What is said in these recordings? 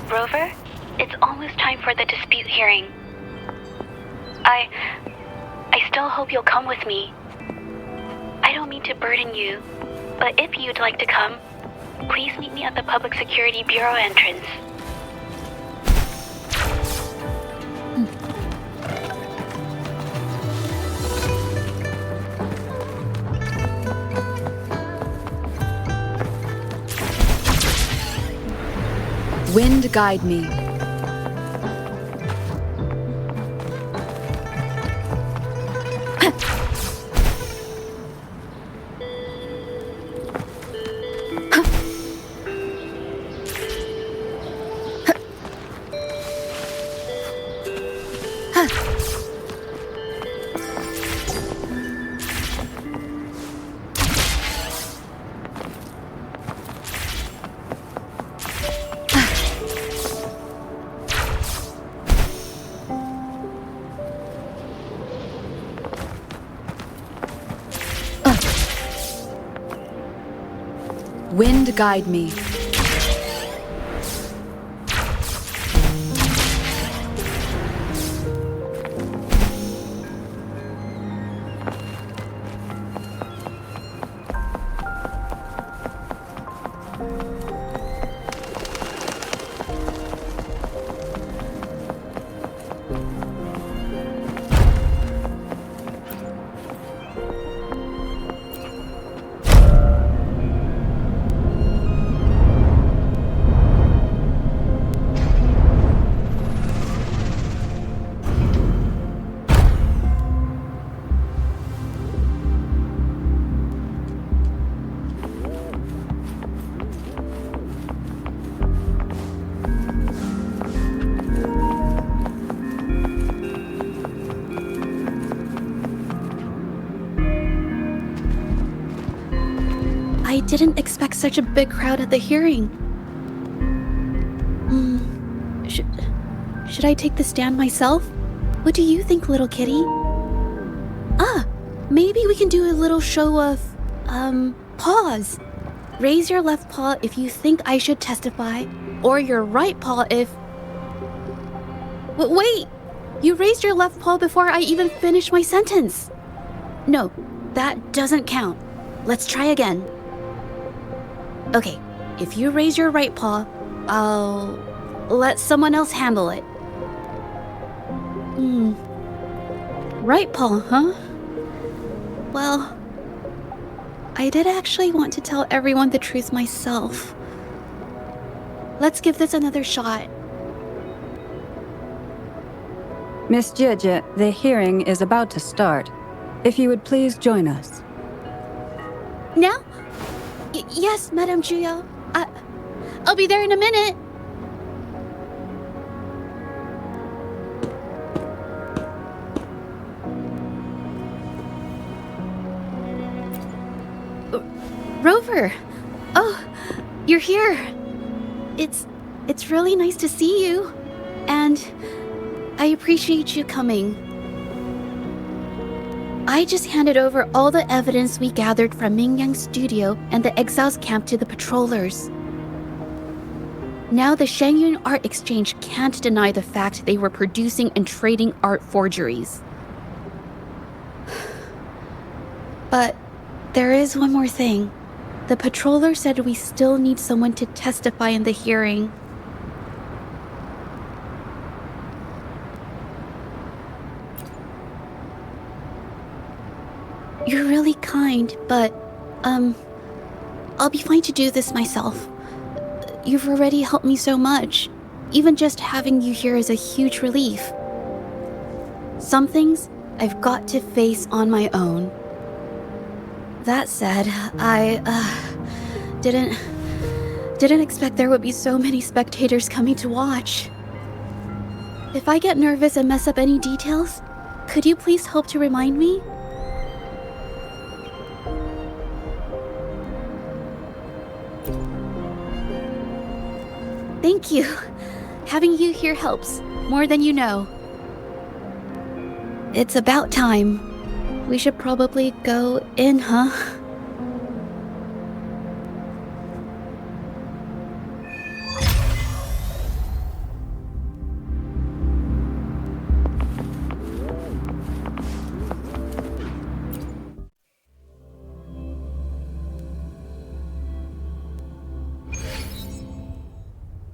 Rover, it's almost time for the dispute hearing. I still hope you'll come with me. I don't mean to burden you, but if you'd like to come, please meet me at the Public Security Bureau entrance. Wind guide me. Wind guide me. I didn't expect such a big crowd at the hearing. Should I take the stand myself? What do you think, little kitty? Maybe we can do a little show of, paws. Raise your left paw if you think I should testify, or your right paw if... Wait! You raised your left paw before I even finished my sentence. No, that doesn't count. Let's try again. Okay, if you raise your right paw, I'll let someone else handle it. Right paw, huh? Well, I did actually want to tell everyone the truth myself. Let's give this another shot. Miss Zhezhi, the hearing is about to start. If you would please join us. Now? Yes, Madame Juyo. I'll be there in a minute. Rover! Oh, you're here. It's really nice to see you. And I appreciate you coming. I just handed over all the evidence we gathered from Mingyang's studio and the exiles camp to the patrollers. Now the Shangyun Art Exchange can't deny the fact they were producing and trading art forgeries. But there is one more thing. The patroller said we still need someone to testify in the hearing. You're really kind, but, I'll be fine to do this myself. You've already helped me so much. Even just having you here is a huge relief. Some things I've got to face on my own. That said, I, didn't expect there would be so many spectators coming to watch. If I get nervous and mess up any details, could you please help to remind me? Thank you. Having you here helps, more than you know. It's about time. We should probably go in, huh?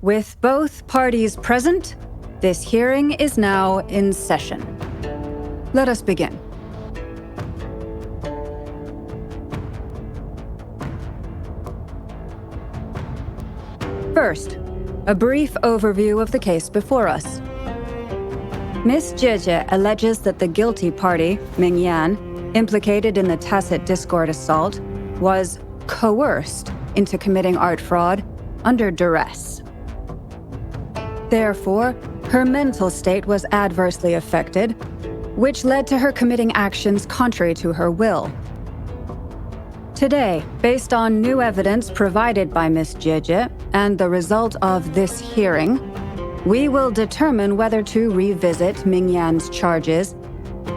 With both parties present, this hearing is now in session. Let us begin. First, a brief overview of the case before us. Miss Zhezhi alleges that the guilty party, Ming Yan, implicated in the tacit discord assault, was coerced into committing art fraud under duress. Therefore, her mental state was adversely affected, which led to her committing actions contrary to her will. Today, based on new evidence provided by Miss Zhezhi and the result of this hearing, we will determine whether to revisit Ming Yan's charges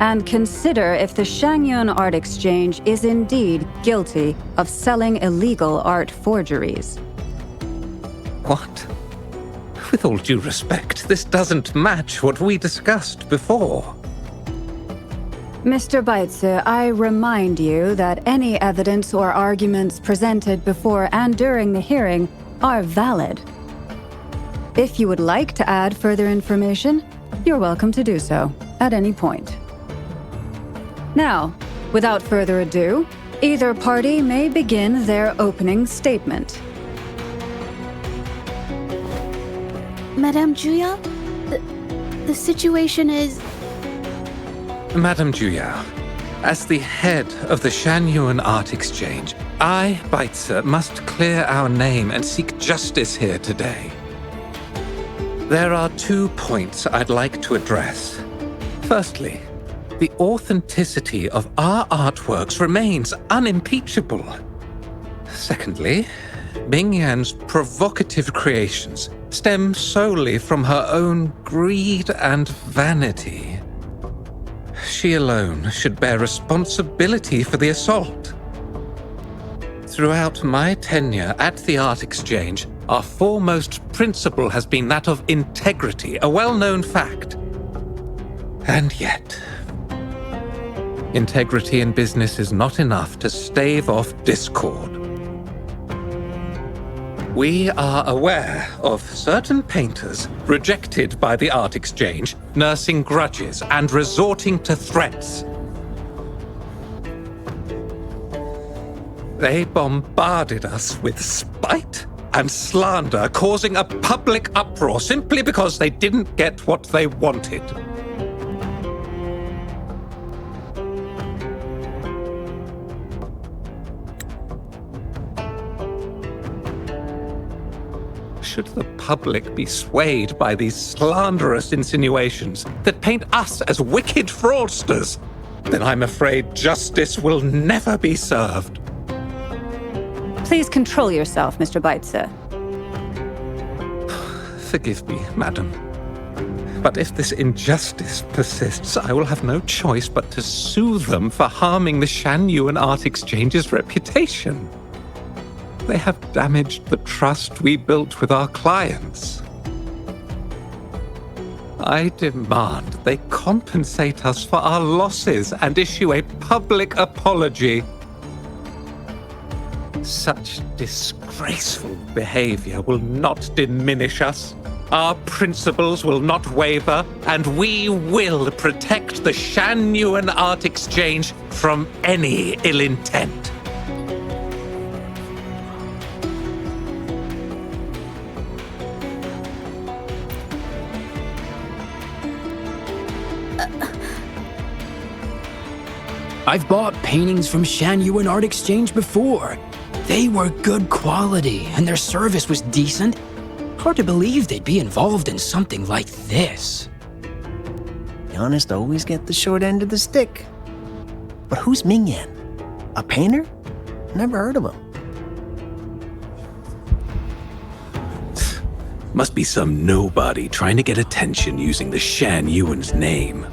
and consider if the Shangyun Art Exchange is indeed guilty of selling illegal art forgeries. What? With all due respect, this doesn't match what we discussed before. Mr. Baitze, I remind you that any evidence or arguments presented before and during the hearing are valid. If you would like to add further information, you're welcome to do so at any point. Now, without further ado, either party may begin their opening statement. Madame Juya, the situation is... Madame Juyao, as the head of the Shangyuan Art Exchange, I, Baitze, must clear our name and seek justice here today. There are 2 points I'd like to address. Firstly, the authenticity of our artworks remains unimpeachable. Secondly, Ming Yan's provocative creations stem solely from her own greed and vanity. She alone should bear responsibility for the assault. Throughout my tenure at the Art Exchange, our foremost principle has been that of integrity, a well-known fact. And yet, integrity in business is not enough to stave off discord. We are aware of certain painters rejected by the Art Exchange, nursing grudges and resorting to threats. They bombarded us with spite and slander, causing a public uproar simply because they didn't get what they wanted. Should the public be swayed by these slanderous insinuations that paint us as wicked fraudsters, then I'm afraid justice will never be served. Please control yourself, Mr. Baitze. Forgive me, madam. But if this injustice persists, I will have no choice but to sue them for harming the Shangyuan Art Exchange's reputation. They have damaged the trust we built with our clients. I demand they compensate us for our losses and issue a public apology. Such disgraceful behavior will not diminish us. Our principles will not waver, and we will protect the Shangyuan Art Exchange from any ill intent. I've bought paintings from Shangyuan Art Exchange before. They were good quality, and their service was decent. Hard to believe they'd be involved in something like this. The honest always get the short end of the stick. But who's Ming Yan? A painter? Never heard of him. Must be some nobody trying to get attention using the Shangyuan's name.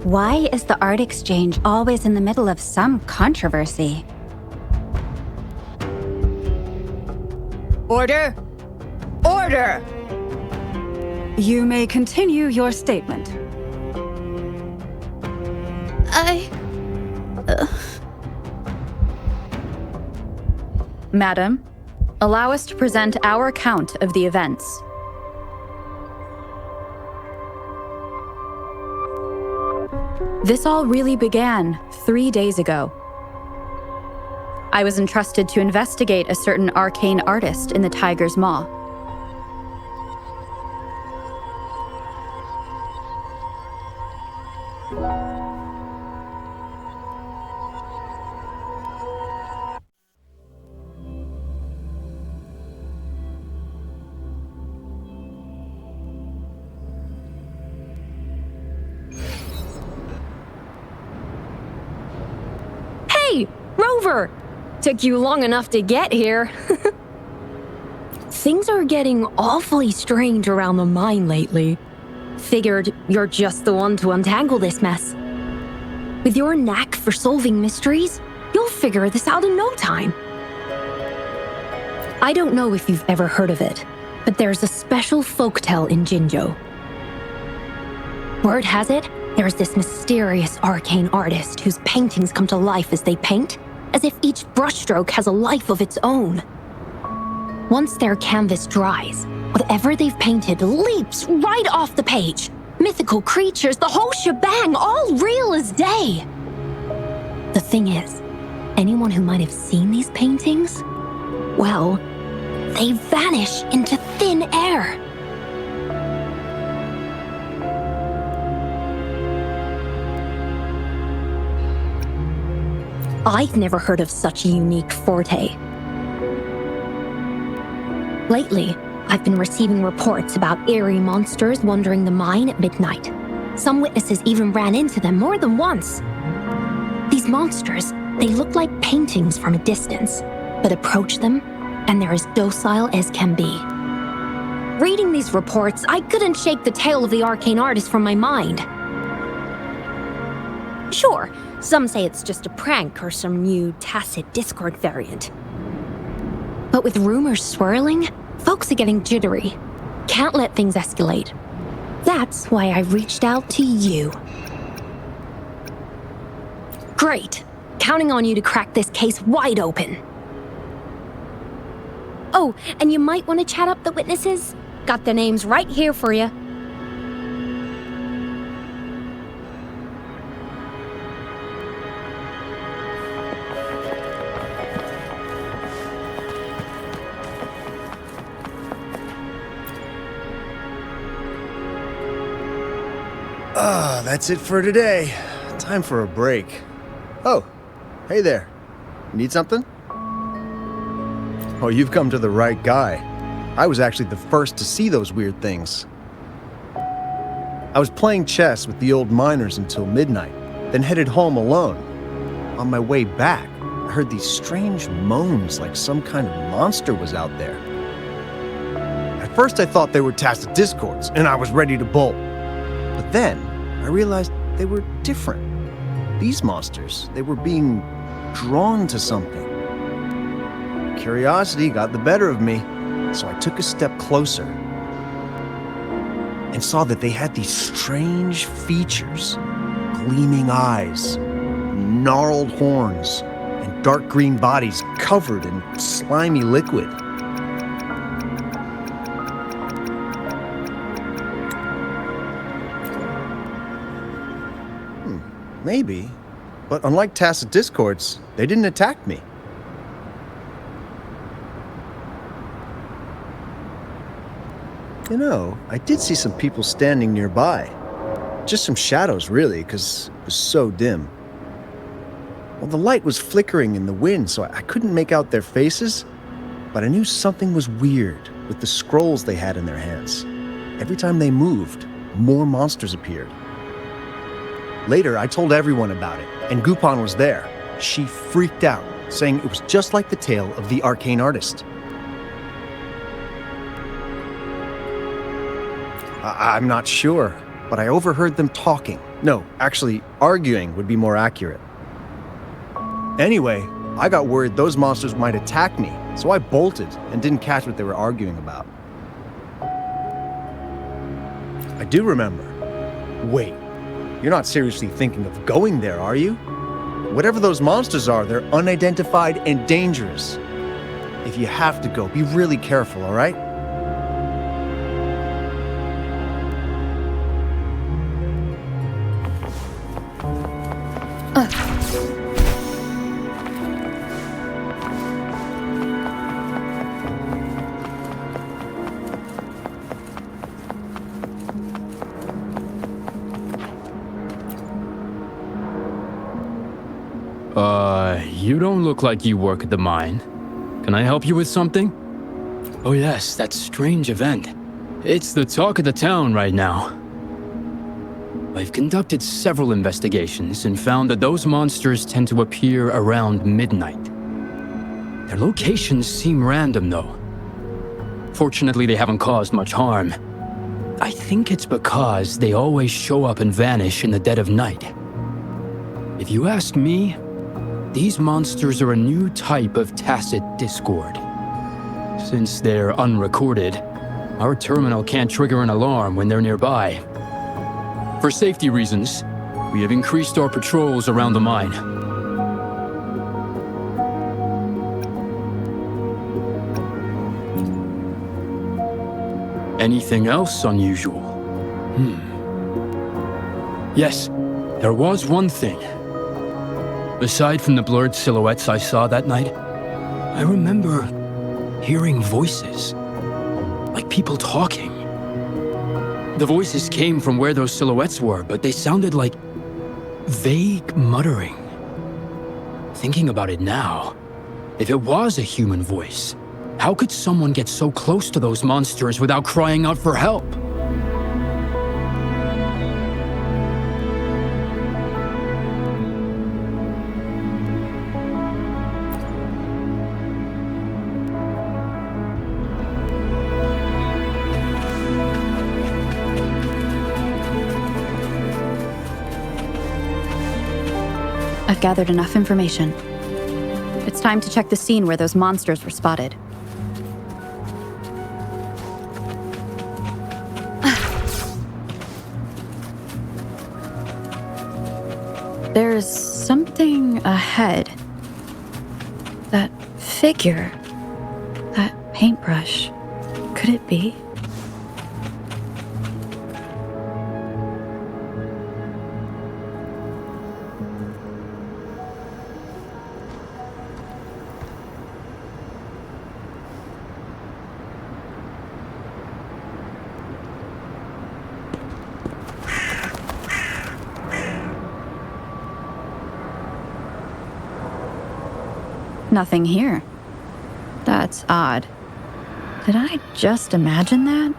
Why is the Art Exchange always in the middle of some controversy? Order! Order! You may continue your statement. Madam, Allow us to present our account of the events. This all really began 3 days ago. I was entrusted to investigate a certain arcane artist in the Tiger's Maw. Hey, Rover! Took you long enough to get here. Things are getting awfully strange around the mine lately. Figured you're just the one to untangle this mess. With your knack for solving mysteries, you'll figure this out in no time. I don't know if you've ever heard of it, but there's a special folktale in Jinzhou. Word has it, there's this mysterious arcane artist whose paintings come to life as they paint, as if each brushstroke has a life of its own. Once their canvas dries, whatever they've painted leaps right off the page. Mythical creatures, the whole shebang, all real as day. The thing is, anyone who might have seen these paintings, well, they vanish into thin air. I've never heard of such a unique forte. Lately, I've been receiving reports about eerie monsters wandering the mine at midnight. Some witnesses even ran into them more than once. These monsters, they look like paintings from a distance, but approach them, and they're as docile as can be. Reading these reports, I couldn't shake the tale of the arcane artist from my mind. Sure, some say it's just a prank or some new tacit Discord variant. But with rumors swirling, folks are getting jittery. Can't let things escalate. That's why I reached out to you. Great. Counting on you to crack this case wide open. Oh, and you might want to chat up the witnesses. Got their names right here for you. That's it for today. Time for a break. Oh, hey there. Need something? Oh, you've come to the right guy. I was actually the first to see those weird things. I was playing chess with the old miners until midnight, then headed home alone. On my way back, I heard these strange moans like some kind of monster was out there. At first I thought they were tacit discords, and I was ready to bolt. But then, I realized they were different. These monsters, they were being drawn to something. Curiosity got the better of me, so I took a step closer and saw that they had these strange features. Gleaming eyes, gnarled horns, and dark green bodies covered in slimy liquid. Maybe, but unlike tacit discords, they didn't attack me. You know, I did see some people standing nearby. Just some shadows, really, because it was so dim. Well, the light was flickering in the wind, so I couldn't make out their faces, but I knew something was weird with the scrolls they had in their hands. Every time they moved, more monsters appeared. Later, I told everyone about it, and Gupan was there. She freaked out, saying it was just like the tale of the arcane artist. I'm not sure, but I overheard them talking. No, actually, arguing would be more accurate. Anyway, I got worried those monsters might attack me, so I bolted and didn't catch what they were arguing about. I do remember. Wait. You're not seriously thinking of going there, are you? Whatever those monsters are, they're unidentified and dangerous. If you have to go, be really careful, alright? You don't look like you work at the mine. Can I help you with something? Oh yes, that strange event. It's the talk of the town right now. I've conducted several investigations and found that those monsters tend to appear around midnight. Their locations seem random though. Fortunately, they haven't caused much harm. I think it's because they always show up and vanish in the dead of night. If you ask me, these monsters are a new type of tacit discord. Since they're unrecorded, our terminal can't trigger an alarm when they're nearby. For safety reasons, we have increased our patrols around the mine. Anything else unusual? Yes, there was one thing. Aside from the blurred silhouettes I saw that night, I remember hearing voices, like people talking. The voices came from where those silhouettes were, but they sounded like vague muttering. Thinking about it now, if it was a human voice, how could someone get so close to those monsters without crying out for help? I've gathered enough information. It's time to check the scene where those monsters were spotted. There's something ahead. That figure. That paintbrush. Could it be? Nothing here. That's odd. Did I just imagine that?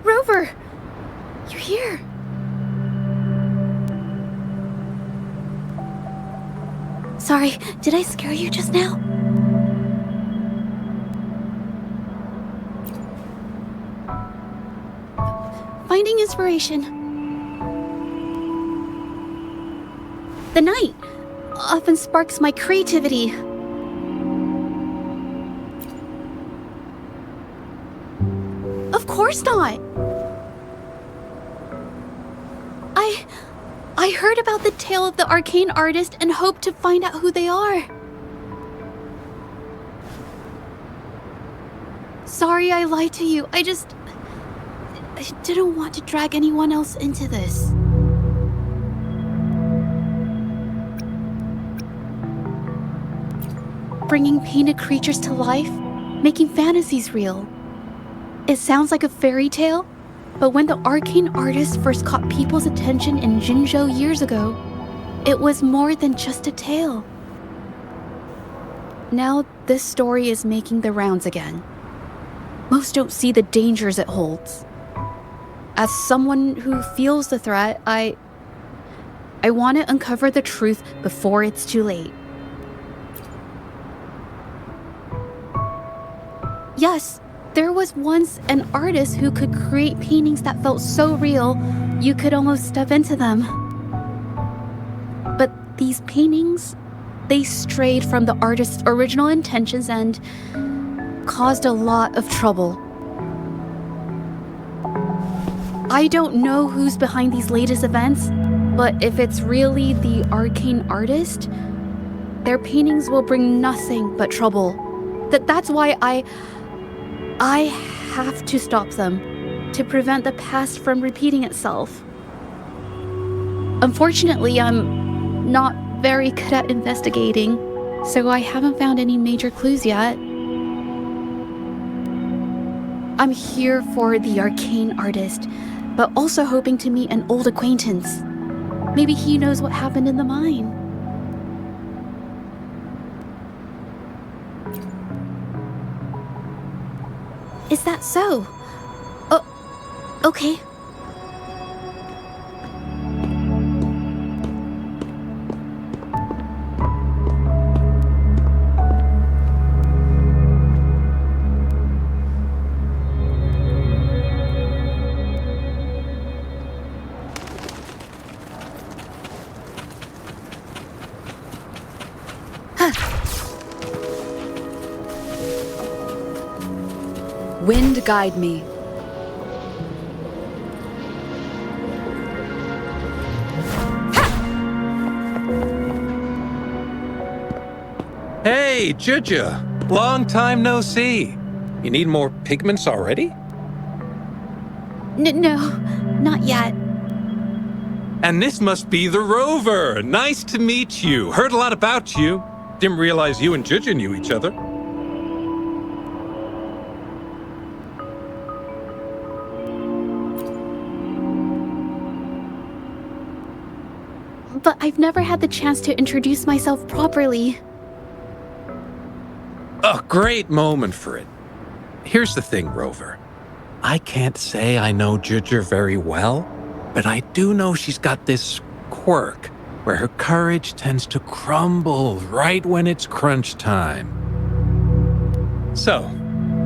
Rover! You're here! Sorry, did I scare you just now? Finding inspiration. The night often sparks my creativity. Of course not! I heard about the tale of the arcane artist and hoped to find out who they are. Sorry I lied to you. I didn't want to drag anyone else into this. Bringing painted creatures to life, making fantasies real. It sounds like a fairy tale, but when the arcane artist first caught people's attention in Jinzhou years ago, it was more than just a tale. Now this story is making the rounds again. Most don't see the dangers it holds. As someone who feels the threat, I want to uncover the truth before it's too late. Yes, there was once an artist who could create paintings that felt so real, you could almost step into them. But these paintings, they strayed from the artist's original intentions and caused a lot of trouble. I don't know who's behind these latest events, but if it's really the arcane artist, their paintings will bring nothing but trouble. That's why I have to stop them, to prevent the past from repeating itself. Unfortunately, I'm not very good at investigating, so I haven't found any major clues yet. I'm here for the arcane artist, but also hoping to meet an old acquaintance. Maybe he knows what happened in the mine. Is that so? Oh, okay. Wind guide me. Hey, Zhezhi! Long time no see. You need more pigments already? No, not yet. And this must be the Rover! Nice to meet you. Heard a lot about you. Didn't realize you and Zhezhi knew each other. But I've never had the chance to introduce myself properly. A great moment for it. Here's the thing, Rover. I can't say I know Zhezhi very well, but I do know she's got this quirk where her courage tends to crumble right when it's crunch time. So,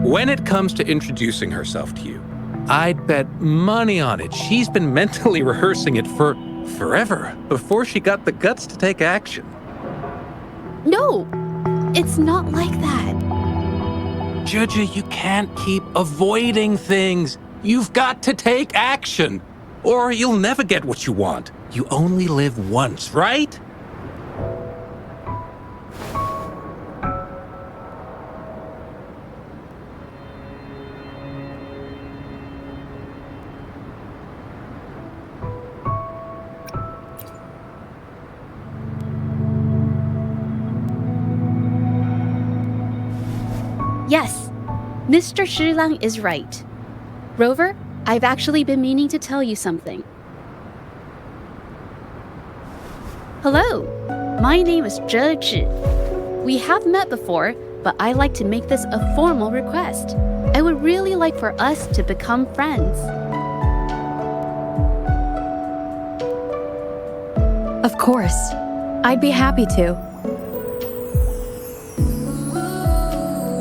when it comes to introducing herself to you, I'd bet money on it she's been mentally rehearsing it for forever before she got the guts to take action. No, it's not like that. Zhezhi, you can't keep avoiding things. You've got to take action, or you'll never get what you want. You only live once, right? Yes, Mr. Shilang is right. Rover, I've actually been meaning to tell you something. Hello, my name is Zhezhi. We have met before, but I like to make this a formal request. I would really like for us to become friends. Of course. I'd be happy to.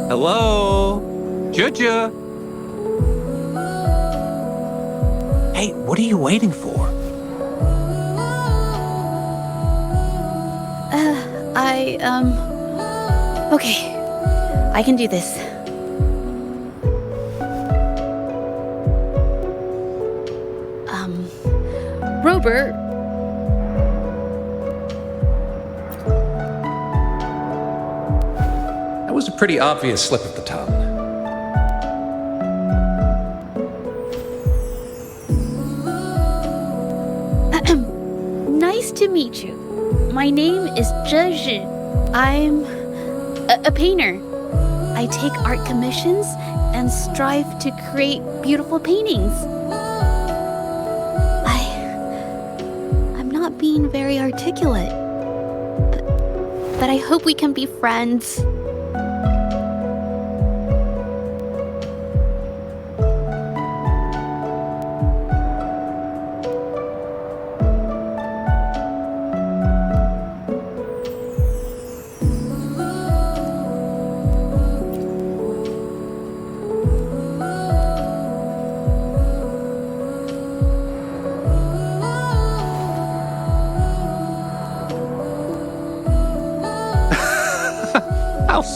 Hello? Zhezhi? Hey, what are you waiting for? Okay. I can do this. Robert. That was a pretty obvious slip of the tongue. Nice to meet you. My name is Zhezhi. I'm a painter. I take art commissions and strive to create beautiful paintings. I'm not being very articulate, but I hope we can be friends.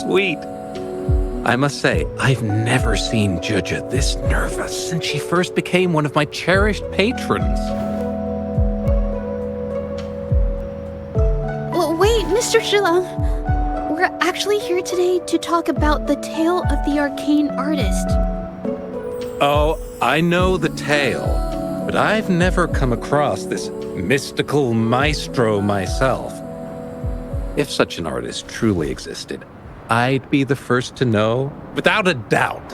sweet. I must say, I've never seen Zhezhi this nervous since she first became one of my cherished patrons. Well, wait, Mr. Zhilang. We're actually here today to talk about the tale of the arcane artist. Oh, I know the tale, but I've never come across this mystical maestro myself. If such an artist truly existed, I'd be the first to know, without a doubt.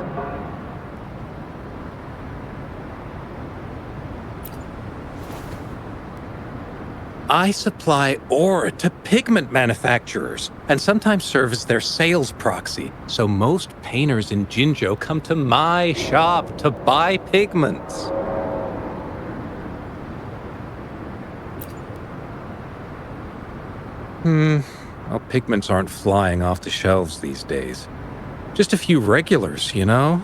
I supply ore to pigment manufacturers and sometimes serve as their sales proxy, so most painters in Jinzhou come to my shop to buy pigments. Well, pigments aren't flying off the shelves these days. Just a few regulars, you know?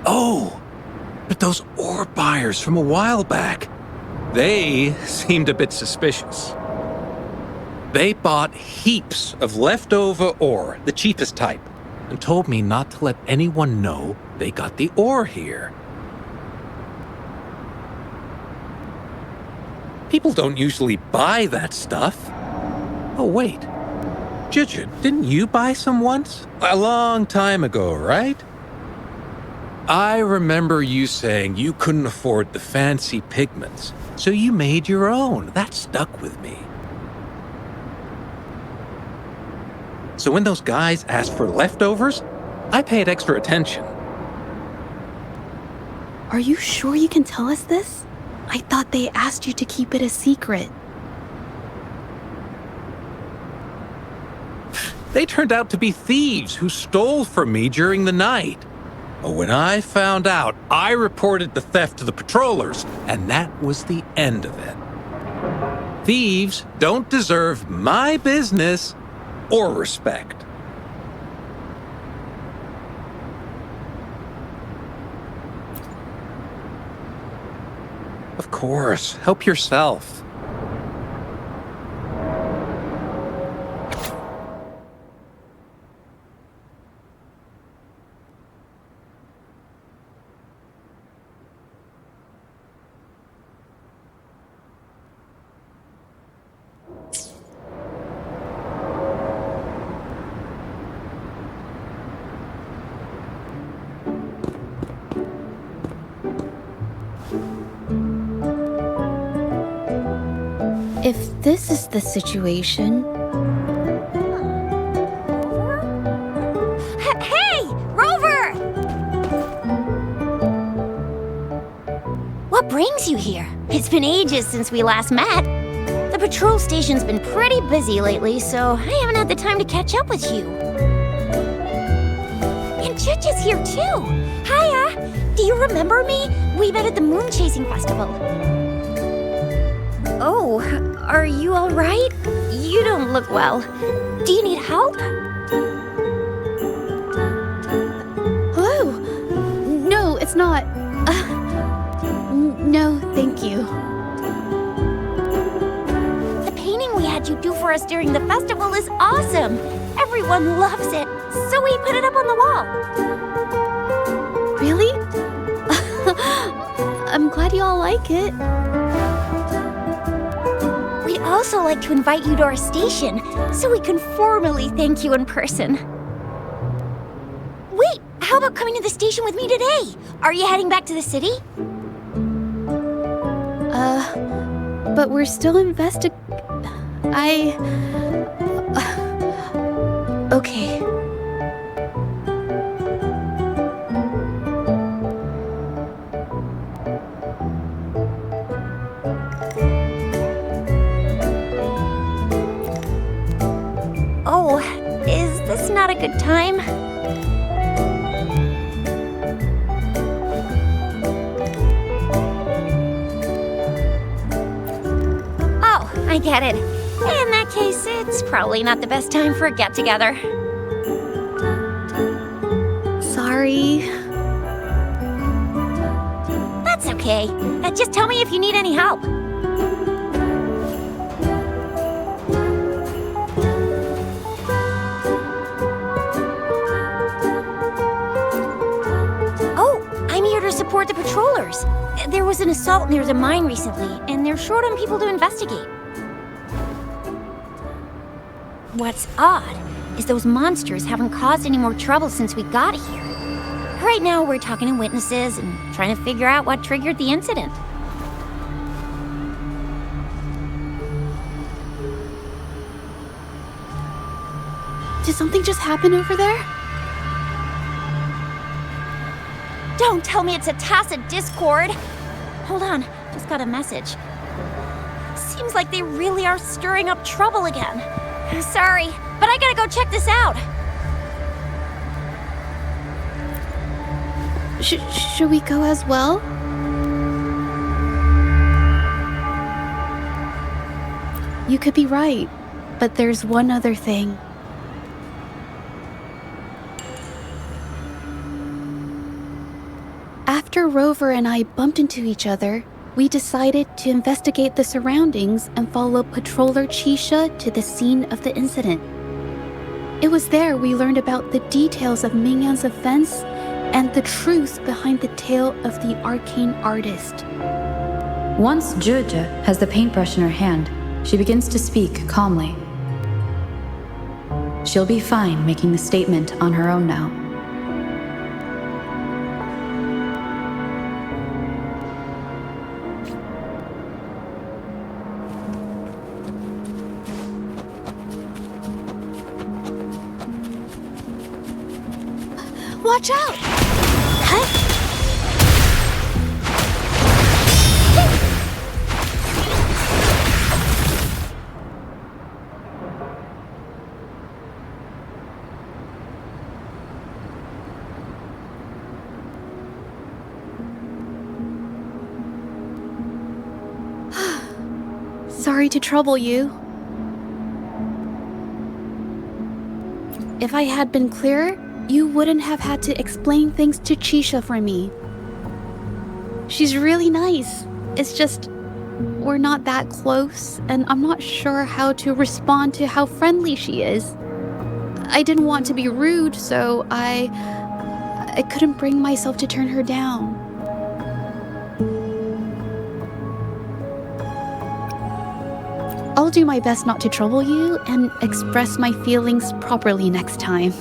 Oh, but those ore buyers from a while back, they seemed a bit suspicious. They bought heaps of leftover ore, the cheapest type, and told me not to let anyone know they got the ore here. People don't usually buy that stuff. Oh, wait. Zhezhi, didn't you buy some once? A long time ago, right? I remember you saying you couldn't afford the fancy pigments, so you made your own. That stuck with me. So when those guys asked for leftovers, I paid extra attention. Are you sure you can tell us this? I thought they asked you to keep it a secret. They turned out to be thieves who stole from me during the night. But when I found out, I reported the theft to the patrollers, and that was the end of it. Thieves don't deserve my business or respect. Of course, help yourself. If this is the situation... Hey, Rover! What brings you here? It's been ages since we last met. The patrol station's been pretty busy lately, so I haven't had the time to catch up with you. And Zhezhi's here too. Hiya! Do you remember me? We met at the moon chasing festival. Oh, are you all right? You don't look well. Do you need help? Hello? No, it's not. No, thank you. The painting we had you do for us during the festival is awesome. Everyone loves it, so we put it up on the wall. Really? I'm glad you all like it. We'd also like to invite you to our station, so we can formally thank you in person. Wait, how about coming to the station with me today? Are you heading back to the city? But we're still okay. Oh, is this not a good time? Oh, I get it. In that case, it's probably not the best time for a get-together. Sorry. That's okay. Just tell me if you need any help. report the patrollers. There was an assault near the mine recently, and they're short on people to investigate. What's odd is those monsters haven't caused any more trouble since we got here. Right now, we're talking to witnesses and trying to figure out what triggered the incident. Did something just happen over there? Don't tell me it's a tacit discord! Hold on, just got a message. Seems like they really are stirring up trouble again. Sorry, but I gotta go check this out. Should we go as well? You could be right, but there's one other thing. After Rover and I bumped into each other, we decided to investigate the surroundings and follow Patroller Chisha to the scene of the incident. It was there we learned about the details of Mingyan's offense and the truth behind the tale of the arcane artist. Once Zhezhi has the paintbrush in her hand, she begins to speak calmly. She'll be fine making the statement on her own now. Watch out! Sorry to trouble you. If I had been clearer, you wouldn't have had to explain things to Chisha for me. She's really nice. It's just, we're not that close, and I'm not sure how to respond to how friendly she is. I didn't want to be rude, so I couldn't bring myself to turn her down. I'll do my best not to trouble you and express my feelings properly next time.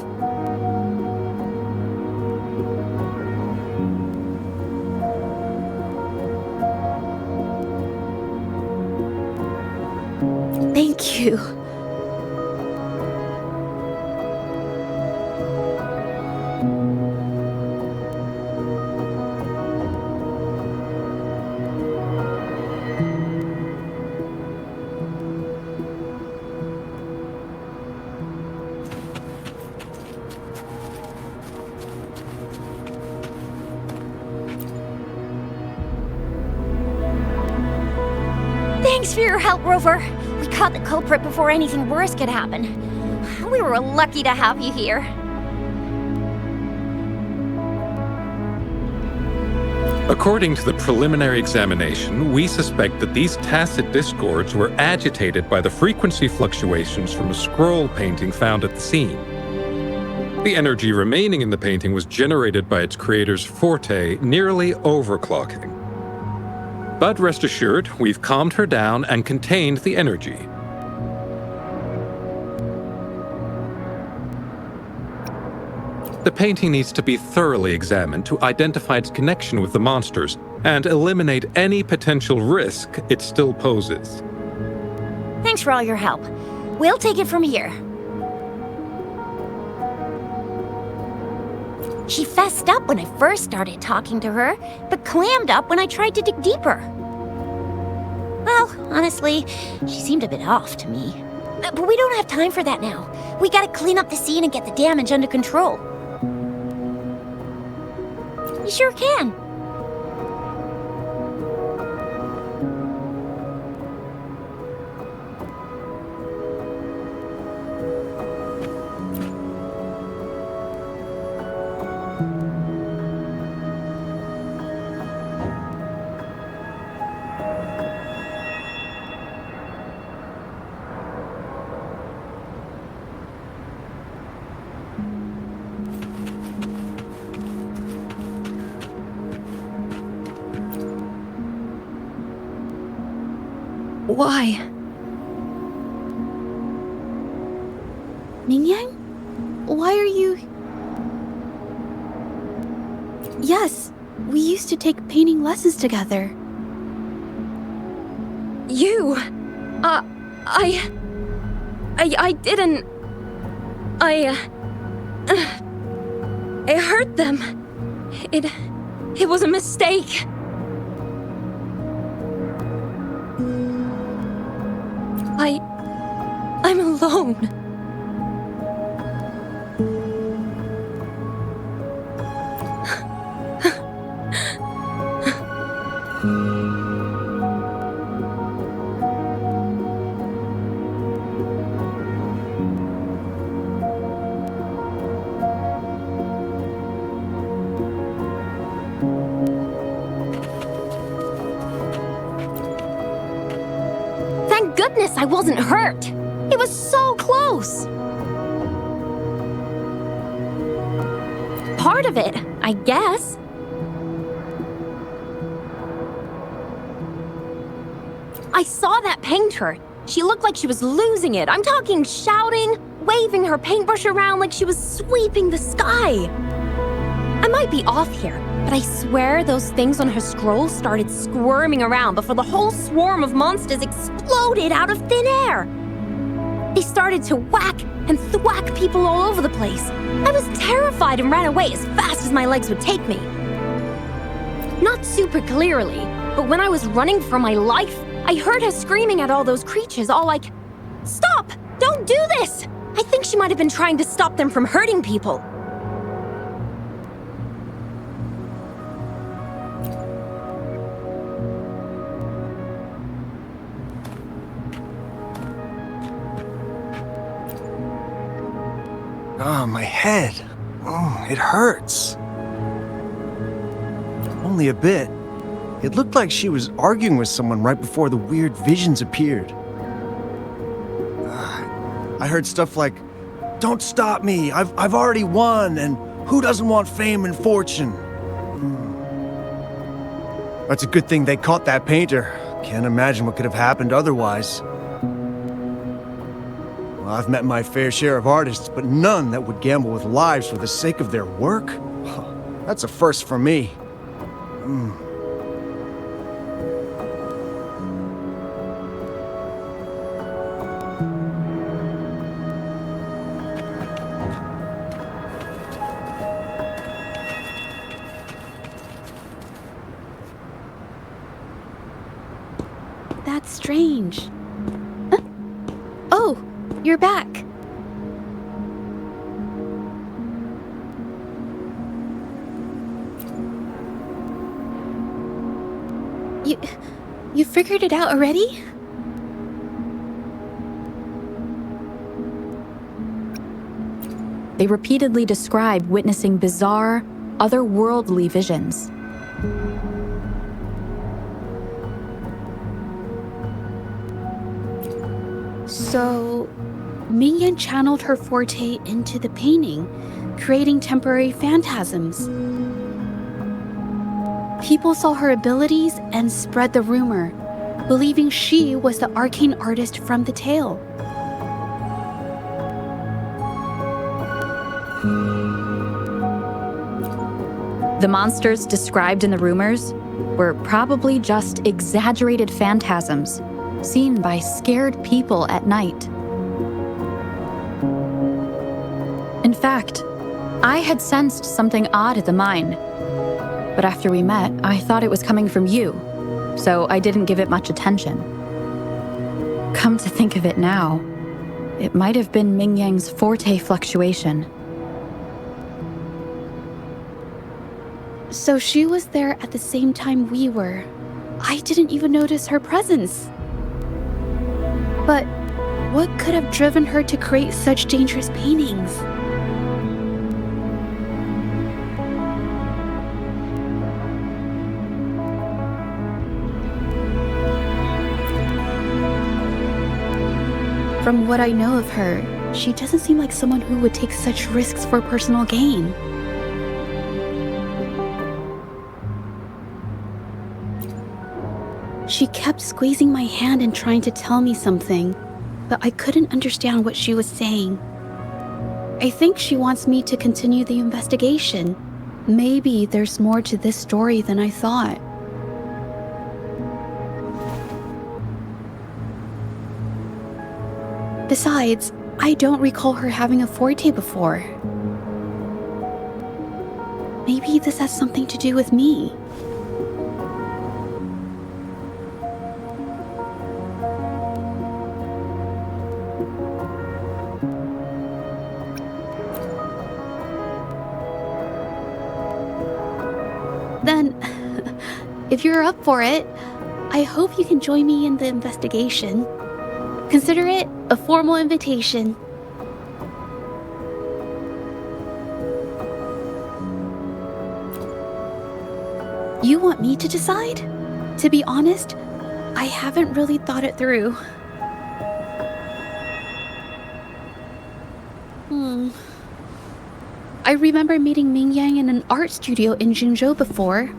Thank you. Thanks for your help, Rover. We caught the culprit before anything worse could happen. We were lucky to have you here. According to the preliminary examination, we suspect that these tacit discords were agitated by the frequency fluctuations from a scroll painting found at the scene. The energy remaining in the painting was generated by its creator's forte, nearly overclocking. But rest assured, we've calmed her down and contained the energy. The painting needs to be thoroughly examined to identify its connection with the monsters and eliminate any potential risk it still poses. Thanks for all your help. We'll take it from here. She fessed up when I first started talking to her, but clammed up when I tried to dig deeper. Well, honestly, she seemed a bit off to me. But we don't have time for that now. We gotta clean up the scene and get the damage under control. You sure can. Why? Mingyang? Why are you... Yes, we used to take painting lessons together. You! I didn't... I hurt them. It was a mistake. I'm alone. Thank goodness I wasn't hurt. It was so close. Part of it, I guess. I saw that painter. She looked like she was losing it. I'm talking shouting, waving her paintbrush around like she was sweeping the sky. I might be off here, but I swear those things on her scroll started squirming around before the whole swarm of monsters exploded out of thin air. They started to whack and thwack people all over the place. I was terrified and ran away as fast as my legs would take me. Not super clearly, but when I was running for my life, I heard her screaming at all those creatures, all like, "Stop! Don't do this!" I think she might have been trying to stop them from hurting people. Ah, my head. Oh, it hurts. Only a bit. It looked like she was arguing with someone right before the weird visions appeared. I heard stuff like, "Don't stop me, I've already won, and who doesn't want fame and fortune?" That's a good thing they caught that painter. Can't imagine what could have happened otherwise. Well, I've met my fair share of artists, but none that would gamble with lives for the sake of their work. That's a first for me. That's strange. Huh? Oh, you're back. You figured it out already? They repeatedly describe witnessing bizarre, otherworldly visions. So, Mingyan channeled her forte into the painting, creating temporary phantasms. People saw her abilities and spread the rumor, believing she was the arcane artist from the tale. The monsters described in the rumors were probably just exaggerated phantasms seen by scared people at night. In fact, I had sensed something odd at the mine, but after we met, I thought it was coming from you, so I didn't give it much attention. Come to think of it now, it might have been Mingyang's forte fluctuation. So she was there at the same time we were. I didn't even notice her presence. But what could have driven her to create such dangerous paintings? From what I know of her, she doesn't seem like someone who would take such risks for personal gain. She kept squeezing my hand and trying to tell me something, but I couldn't understand what she was saying. I think she wants me to continue the investigation. Maybe there's more to this story than I thought. Besides, I don't recall her having a forte before. Maybe this has something to do with me. Then, if you're up for it, I hope you can join me in the investigation. Consider it a formal invitation. You want me to decide? To be honest, I haven't really thought it through. I remember meeting Ming Yang in an art studio in Jinzhou before.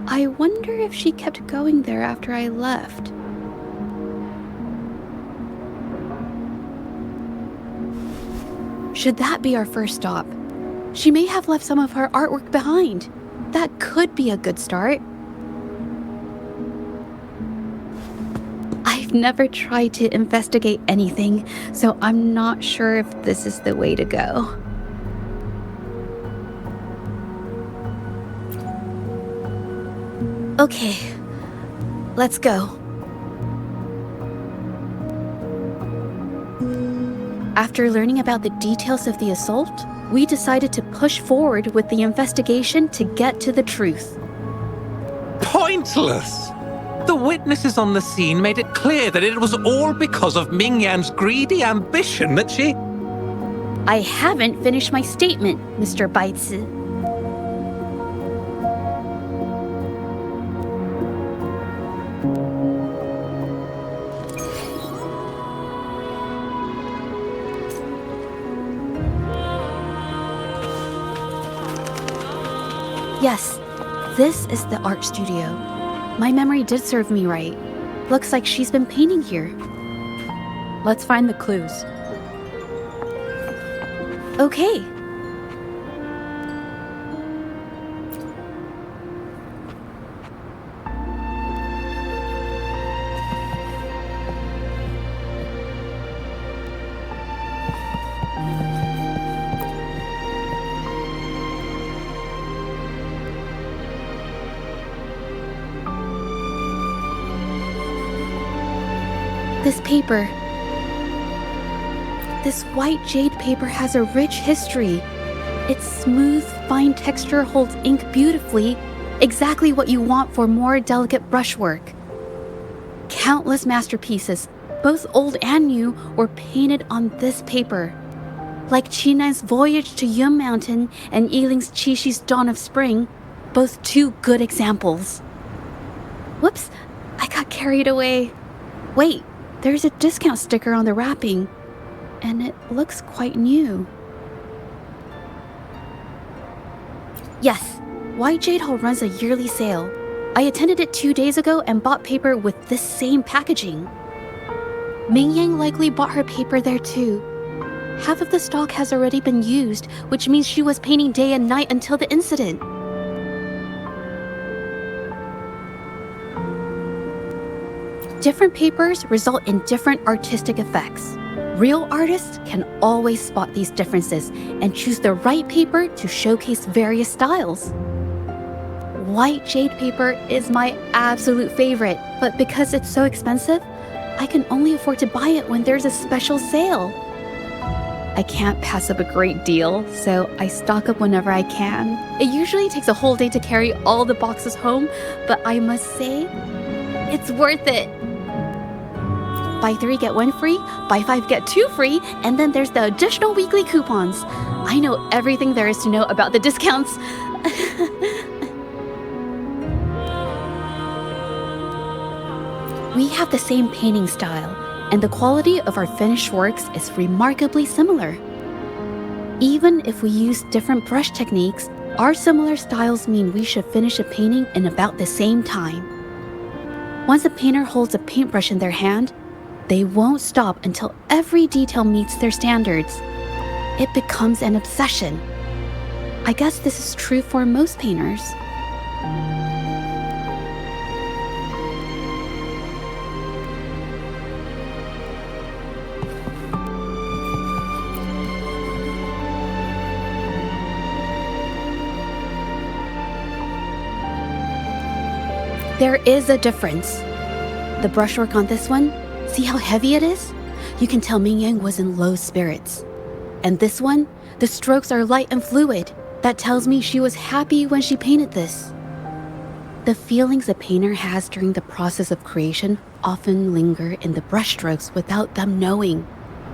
I wonder if she kept going there after I left. Should that be our first stop? She may have left some of her artwork behind. That could be a good start. I've never tried to investigate anything, so I'm not sure if this is the way to go. Okay, let's go. After learning about the details of the assault, we decided to push forward with the investigation to get to the truth. Pointless! The witnesses on the scene made it clear that it was all because of Ming Yan's greedy ambition that she... I haven't finished my statement, Mr. Baizi. Yes, this is the art studio. My memory did serve me right. Looks like she's been painting here. Let's find the clues. Okay. This paper. This white jade paper has a rich history. Its smooth, fine texture holds ink beautifully, exactly what you want for more delicate brushwork. Countless masterpieces, both old and new, were painted on this paper. Like Qinan's Voyage to Yun Mountain and Yiling's Qixi's Dawn of Spring, both two good examples. Whoops, I got carried away. Wait. There's a discount sticker on the wrapping, and it looks quite new. Yes, White Jade Hall runs a yearly sale. I attended it 2 days ago and bought paper with this same packaging. Ming Yang likely bought her paper there too. Half of the stock has already been used, which means she was painting day and night until the incident. Different papers result in different artistic effects. Real artists can always spot these differences and choose the right paper to showcase various styles. White jade paper is my absolute favorite, but because it's so expensive, I can only afford to buy it when there's a special sale. I can't pass up a great deal, so I stock up whenever I can. It usually takes a whole day to carry all the boxes home, but I must say, it's worth it. Buy 3, get 1 free, buy 5, get 2 free, and then there's the additional weekly coupons. I know everything there is to know about the discounts. We have the same painting style, and the quality of our finished works is remarkably similar. Even if we use different brush techniques, our similar styles mean we should finish a painting in about the same time. Once a painter holds a paintbrush in their hand, they won't stop until every detail meets their standards. It becomes an obsession. I guess this is true for most painters. There is a difference. The brushwork on this one, see how heavy it is? You can tell Mingyang was in low spirits. And this one, the strokes are light and fluid. That tells me she was happy when she painted this. The feelings a painter has during the process of creation often linger in the brushstrokes without them knowing.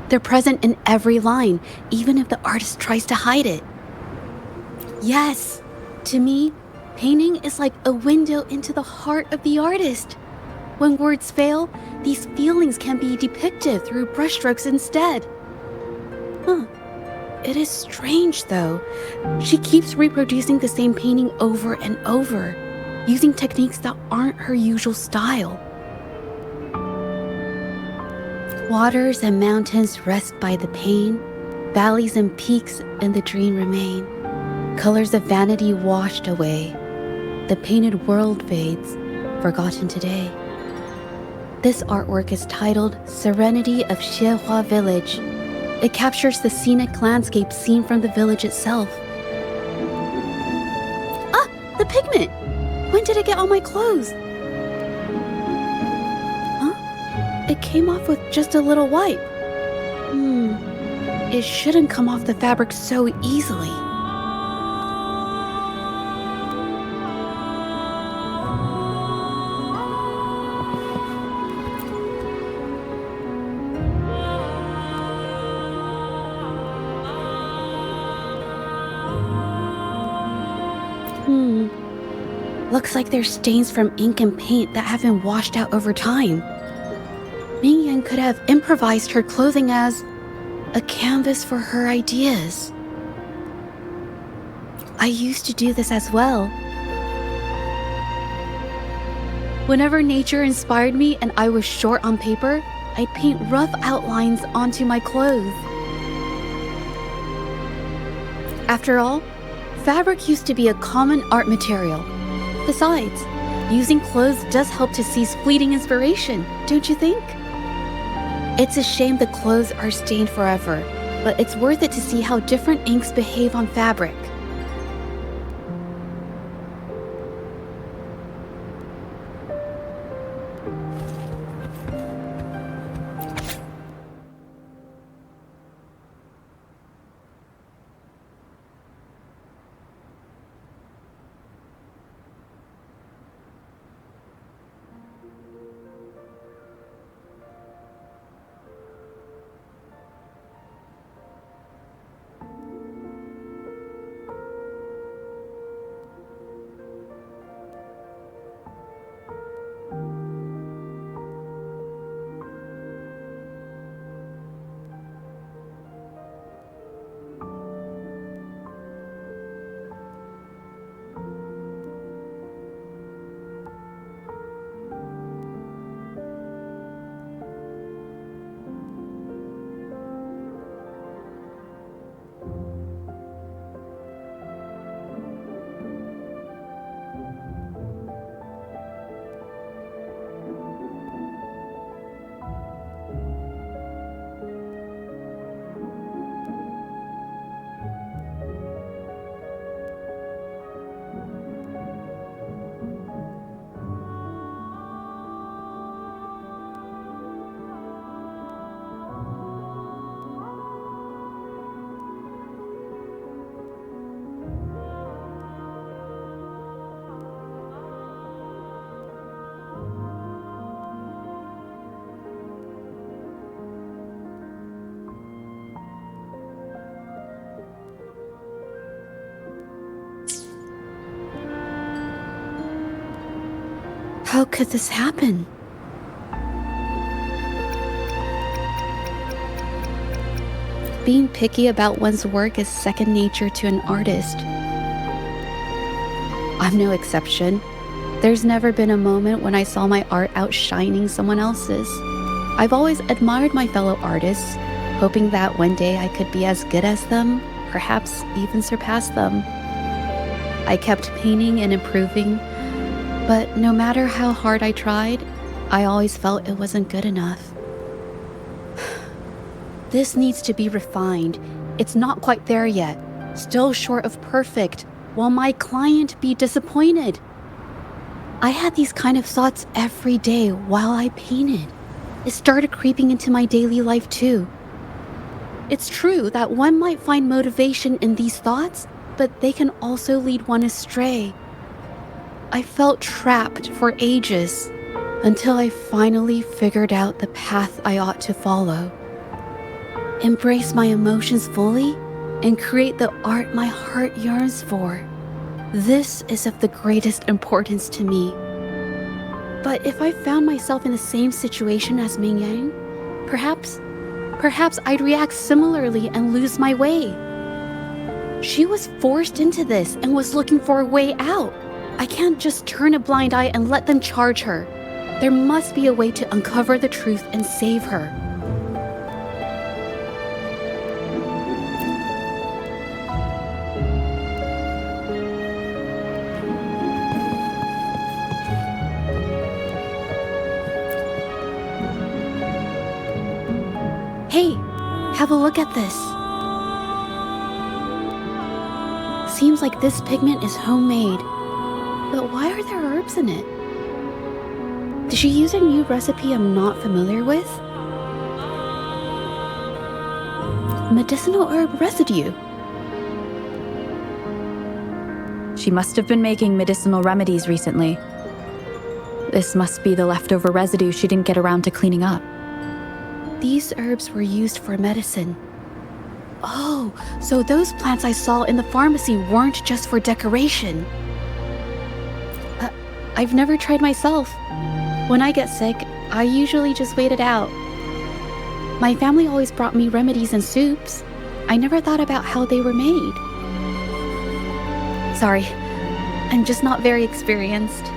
They're present in every line, even if the artist tries to hide it. Yes, to me, painting is like a window into the heart of the artist. When words fail, these feelings can be depicted through brushstrokes instead. It is strange, though. She keeps reproducing the same painting over and over, using techniques that aren't her usual style. Waters and mountains rest by the pane, valleys and peaks in the dream remain. Colors of vanity washed away. The painted world fades, forgotten today. This artwork is titled Serenity of Xiehua Village. It captures the scenic landscape seen from the village itself. Ah, the pigment! When did it get on my clothes? Huh? It came off with just a little wipe. It shouldn't come off the fabric so easily. Looks like there's stains from ink and paint that have been washed out over time. Mingyang could have improvised her clothing as a canvas for her ideas. I used to do this as well. Whenever nature inspired me and I was short on paper, I'd paint rough outlines onto my clothes. After all, fabric used to be a common art material. Besides, using clothes does help to seize fleeting inspiration, don't you think? It's a shame the clothes are stained forever, but it's worth it to see how different inks behave on fabric. How could this happen? Being picky about one's work is second nature to an artist. I'm no exception. There's never been a moment when I saw my art outshining someone else's. I've always admired my fellow artists, hoping that one day I could be as good as them, perhaps even surpass them. I kept painting and improving, but no matter how hard I tried, I always felt it wasn't good enough. This needs to be refined. It's not quite there yet. Still short of perfect. Will my client be disappointed? I had these kind of thoughts every day while I painted. It started creeping into my daily life too. It's true that one might find motivation in these thoughts, but they can also lead one astray. I felt trapped for ages until I finally figured out the path I ought to follow. Embrace my emotions fully and create the art my heart yearns for. This is of the greatest importance to me. But if I found myself in the same situation as Ming Yang, perhaps I'd react similarly and lose my way. She was forced into this and was looking for a way out. I can't just turn a blind eye and let them charge her. There must be a way to uncover the truth and save her. Hey, have a look at this. Seems like this pigment is homemade. But why are there herbs in it? Did she use a new recipe I'm not familiar with? Medicinal herb residue. She must have been making medicinal remedies recently. This must be the leftover residue she didn't get around to cleaning up. These herbs were used for medicine. Oh, so those plants I saw in the pharmacy weren't just for decoration. I've never tried myself. When I get sick, I usually just wait it out. My family always brought me remedies and soups. I never thought about how they were made. Sorry, I'm just not very experienced.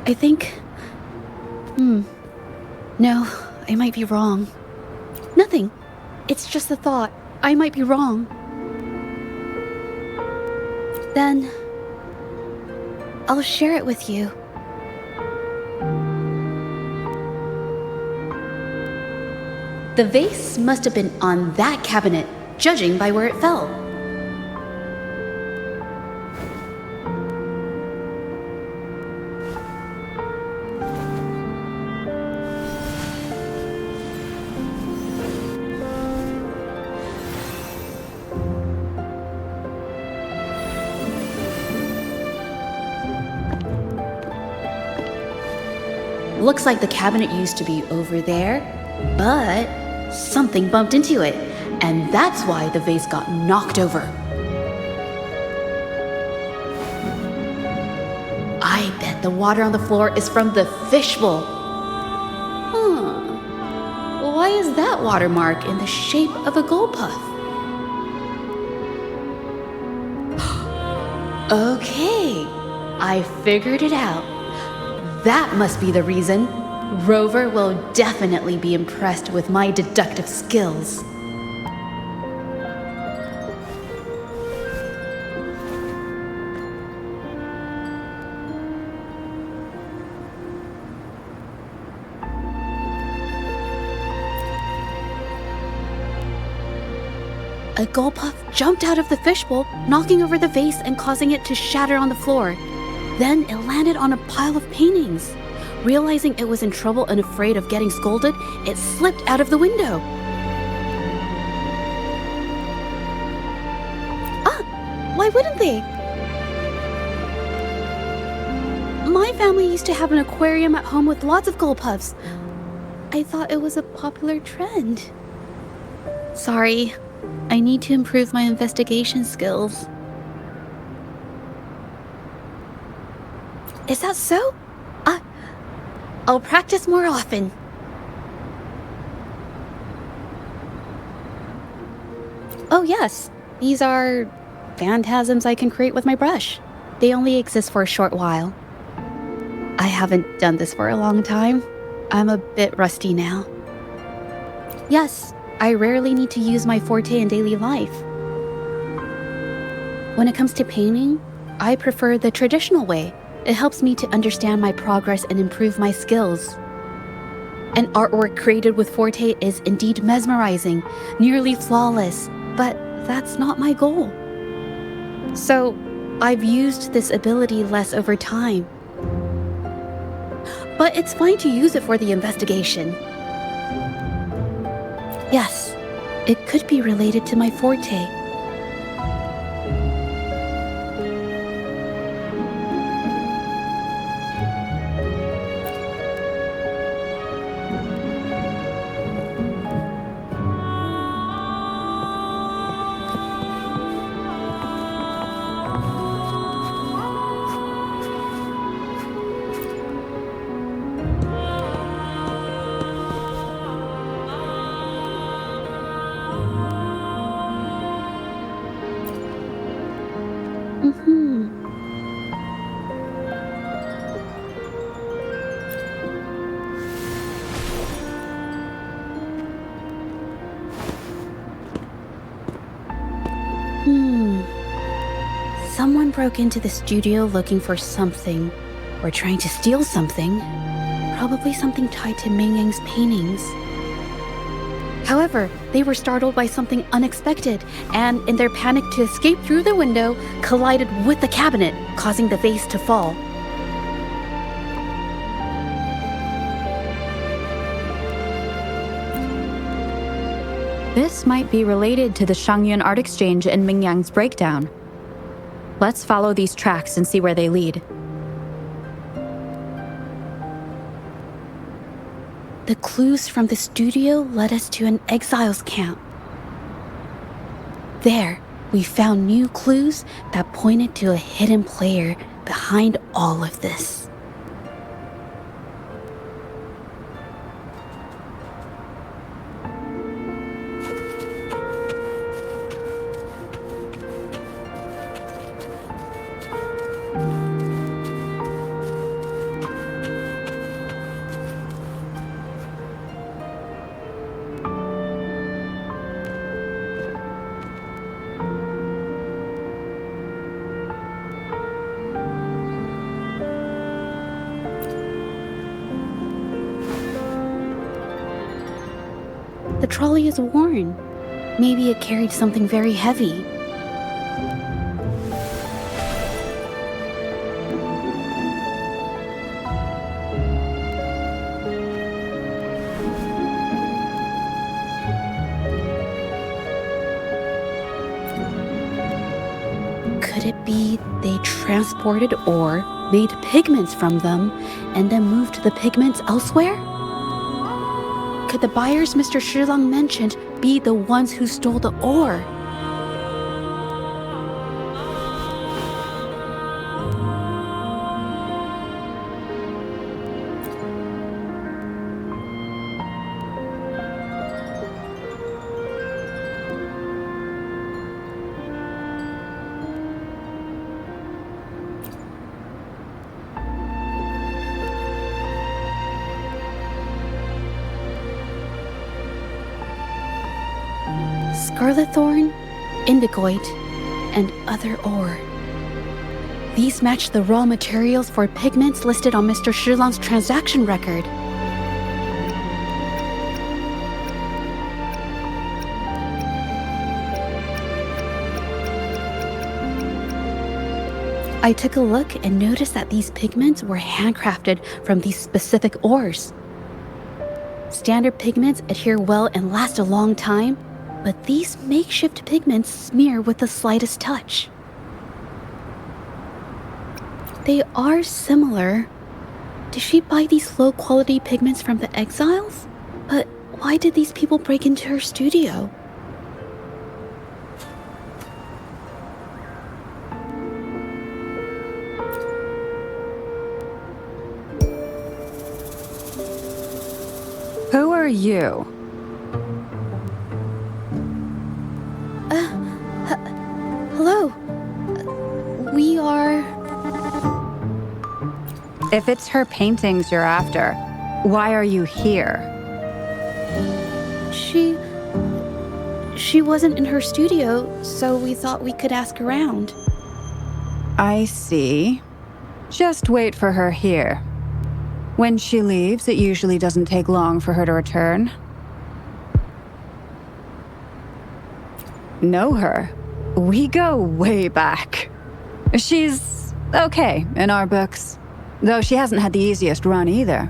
I think... No, I might be wrong. Nothing. It's just a thought. I might be wrong. Then... I'll share it with you. The vase must have been on that cabinet, judging by where it fell. Looks like the cabinet used to be over there, but something bumped into it, and that's why the vase got knocked over. I bet the water on the floor is from the fishbowl. Why is that watermark in the shape of a gold puff? Okay, I figured it out. That must be the reason. Rover will definitely be impressed with my deductive skills. A gold puff jumped out of the fishbowl, knocking over the vase and causing it to shatter on the floor. Then it landed on a pile of paintings. Realizing it was in trouble and afraid of getting scolded, it slipped out of the window. Why wouldn't they? My family used to have an aquarium at home with lots of gold puffs. I thought it was a popular trend. Sorry, I need to improve my investigation skills. Is that so? I'll practice more often. Oh yes, these are phantasms I can create with my brush. They only exist for a short while. I haven't done this for a long time. I'm a bit rusty now. Yes, I rarely need to use my forte in daily life. When it comes to painting, I prefer the traditional way. It helps me to understand my progress and improve my skills. An artwork created with forte is indeed mesmerizing, nearly flawless, but that's not my goal. So, I've used this ability less over time. But it's fine to use it for the investigation. Yes, it could be related to my forte. Someone broke into the studio looking for something, or trying to steal something. Probably something tied to Ming Yang's paintings. However, they were startled by something unexpected, and in their panic to escape through the window, collided with the cabinet, causing the vase to fall. This might be related to the Shangyun art exchange and Ming Yang's breakdown. Let's follow these tracks and see where they lead. The clues from the studio led us to an exiles camp. There, we found new clues that pointed to a hidden player behind all of this. The trolley is worn. Maybe it carried something very heavy. Could it be they transported ore, made pigments from them, and then moved the pigments elsewhere? Could the buyers Mr. Shilang mentioned be the ones who stole the ore? Scarlet thorn, indigoite, and other ore. These match the raw materials for pigments listed on Mr. Shilang's transaction record. I took a look and noticed that these pigments were handcrafted from these specific ores. Standard pigments adhere well and last a long time, but these makeshift pigments smear with the slightest touch. They are similar. Did she buy these low-quality pigments from the exiles? But why did these people break into her studio? Who are you? Hello. We are... If it's her paintings you're after, why are you here? She wasn't in her studio, so we thought we could ask around. I see. Just wait for her here. When she leaves, it usually doesn't take long for her to return. Know her? We go way back. She's okay in our books, though she hasn't had the easiest run either.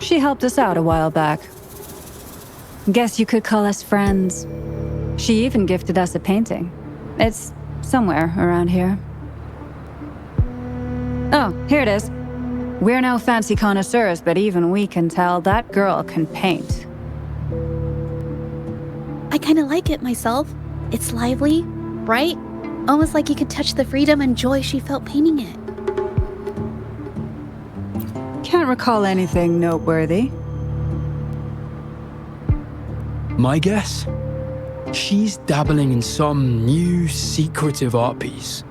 She helped us out a while back. Guess you could call us friends. She even gifted us a painting. It's somewhere around here. Oh, here it is. We're no fancy connoisseurs, but even we can tell that girl can paint. I kind of like it myself. It's lively, bright, almost like you could touch the freedom and joy she felt painting it. Can't recall anything noteworthy. My guess? She's dabbling in some new secretive art piece.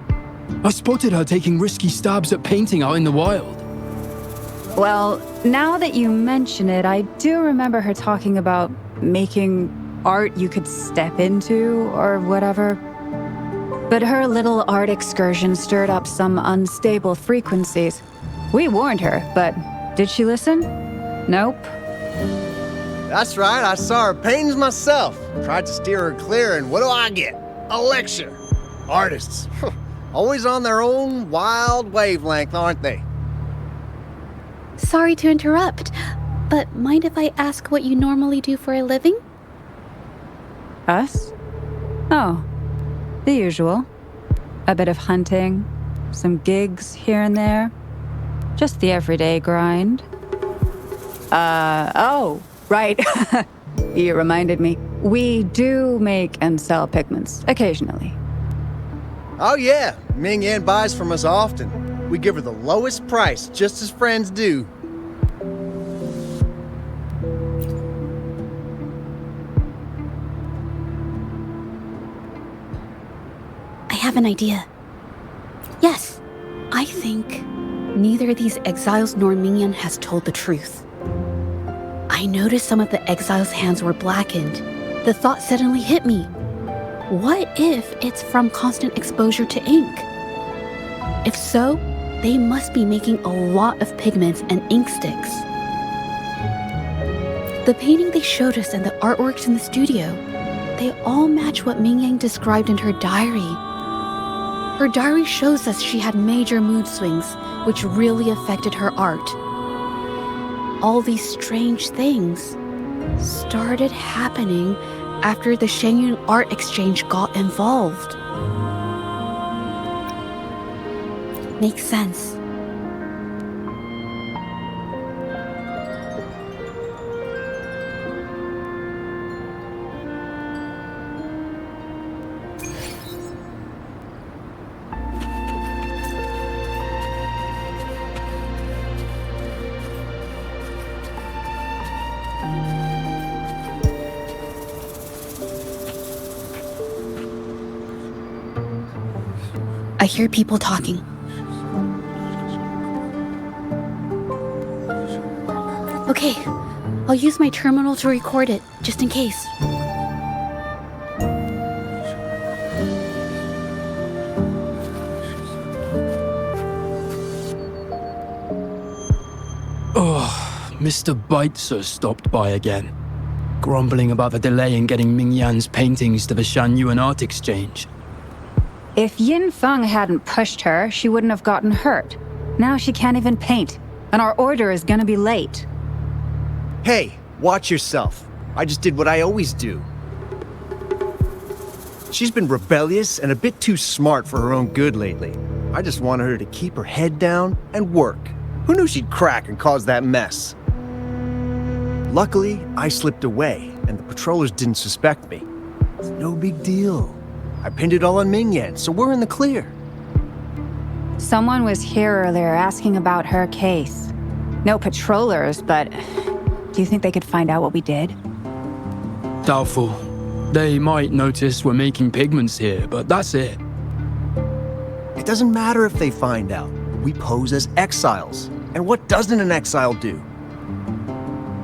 I spotted her taking risky stabs at painting out in the wild. Well, now that you mention it, I do remember her talking about making art you could step into or whatever. But her little art excursion stirred up some unstable frequencies. We warned her, but did she listen? Nope. That's right, I saw her paintings myself. Tried to steer her clear, and what do I get? A lecture. Artists. Always on their own wild wavelength, aren't they? Sorry to interrupt, but mind if I ask what you normally do for a living? Us? Oh, the usual. A bit of hunting, some gigs here and there. Just the everyday grind. Oh, right. You reminded me. We do make and sell pigments, occasionally. Oh yeah, Ming Yan buys from us often. We give her the lowest price, just as friends do. I have an idea. Yes, I think neither these exiles nor Ming has told the truth. I noticed some of the exiles' hands were blackened. The thought suddenly hit me. What if it's from constant exposure to ink? If so, they must be making a lot of pigments and ink sticks. The painting they showed us and the artworks in the studio, they all match what Ming Yang described in her diary. Her diary shows us she had major mood swings, which really affected her art. All these strange things started happening after the Shenyun Art Exchange got involved. Makes sense. I hear people talking. Okay, I'll use my terminal to record it, just in case. Oh, Mr. Beitzer stopped by again, grumbling about the delay in getting Ming Yan's paintings to the Shanyuan Art Exchange. If Yin Feng hadn't pushed her, she wouldn't have gotten hurt. Now she can't even paint, and our order is gonna be late. Hey, watch yourself. I just did what I always do. She's been rebellious and a bit too smart for her own good lately. I just wanted her to keep her head down and work. Who knew she'd crack and cause that mess? Luckily, I slipped away, and the patrollers didn't suspect me. It's no big deal. I pinned it all on Mingyan, so we're in the clear. Someone was here earlier asking about her case. No patrollers, but do you think they could find out what we did? Doubtful. They might notice we're making pigments here, but that's it. It doesn't matter if they find out. We pose as exiles. And what doesn't an exile do?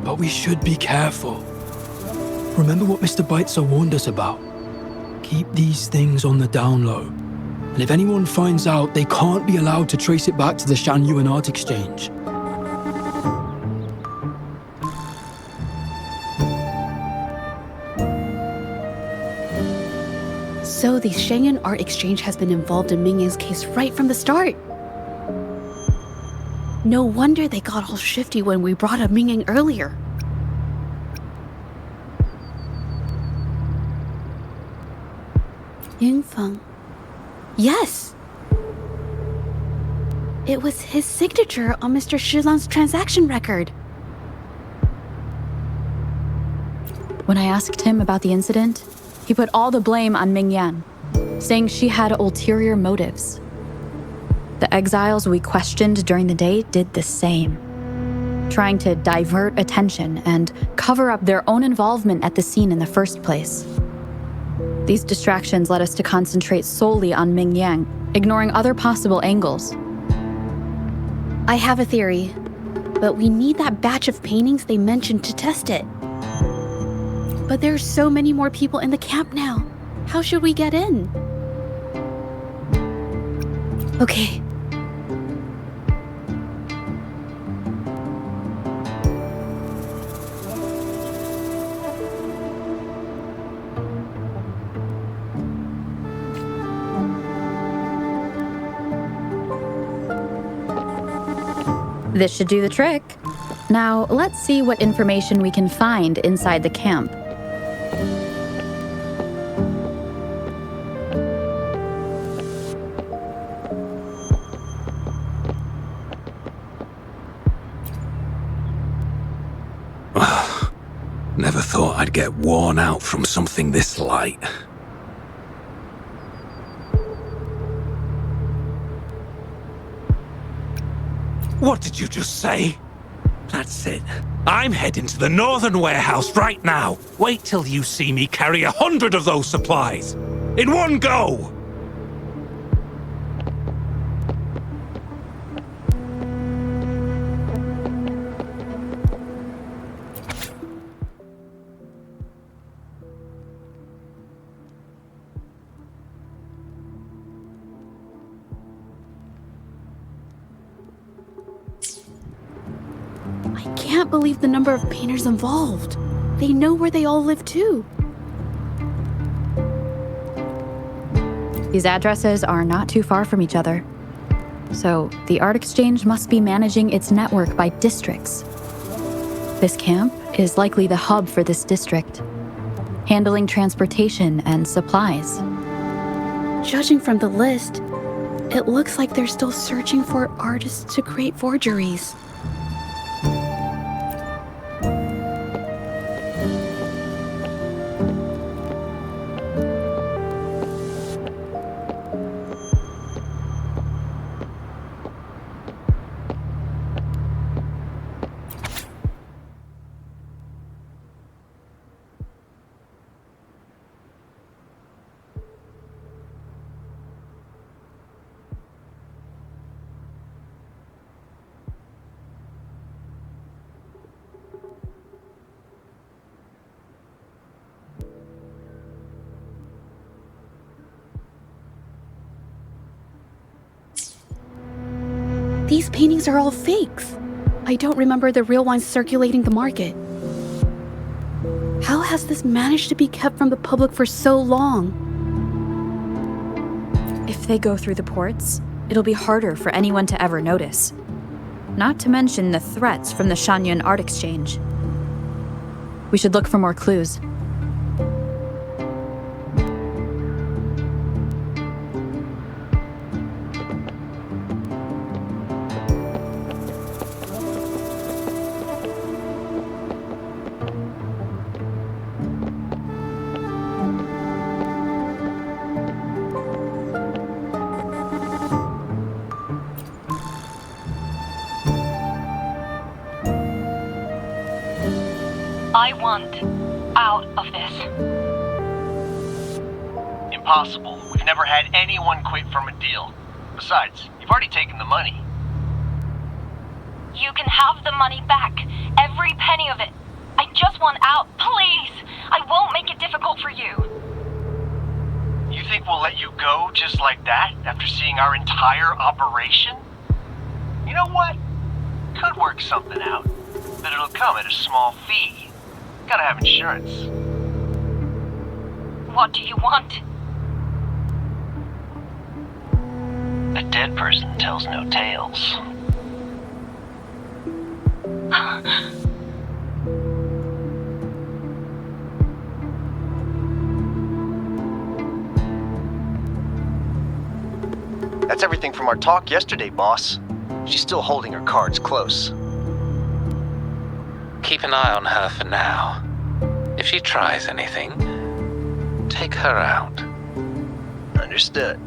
But we should be careful. Remember what Mr. Beitzer warned us about. Keep these things on the down low. And if anyone finds out, they can't be allowed to trace it back to the Shanyuan Art Exchange. So the Shanyuan Art Exchange has been involved in Mingyan's case right from the start. No wonder they got all shifty when we brought up Mingyan earlier. Yingfeng. Yes! It was his signature on Mr. Shilan's transaction record. When I asked him about the incident, he put all the blame on Mingyan, saying she had ulterior motives. The exiles we questioned during the day did the same, trying to divert attention and cover up their own involvement at the scene in the first place. These distractions led us to concentrate solely on Mingyan, ignoring other possible angles. I have a theory, but we need that batch of paintings they mentioned to test it. But there are so many more people in the camp now. How should we get in? Okay. This should do the trick. Now, let's see what information we can find inside the camp. Never thought I'd get worn out from something this light. What did you just say? That's it. I'm heading to the northern warehouse right now. Wait till you see me carry 100 of those supplies. In one go! I can't believe the number of painters involved. They know where they all live too. These addresses are not too far from each other. So the art exchange must be managing its network by districts. This camp is likely the hub for this district, handling transportation and supplies. Judging from the list, it looks like they're still searching for artists to create forgeries. These paintings are all fakes. I don't remember the real ones circulating the market. How has this managed to be kept from the public for so long? If they go through the ports, it'll be harder for anyone to ever notice. Not to mention the threats from the Shanyuan Art Exchange. We should look for more clues. I want out of this. Impossible. We've never had anyone quit from a deal. Besides, you've already taken the money. You can have the money back. Every penny of it. I just want out, please! I won't make it difficult for you. You think we'll let you go just like that after seeing our entire operation? You know what? Could work something out. But it'll come at a small fee. Gotta have insurance. What do you want? A dead person tells no tales. That's everything from our talk yesterday, boss. She's still holding her cards close. Keep an eye on her for now. If she tries anything, take her out. Understood.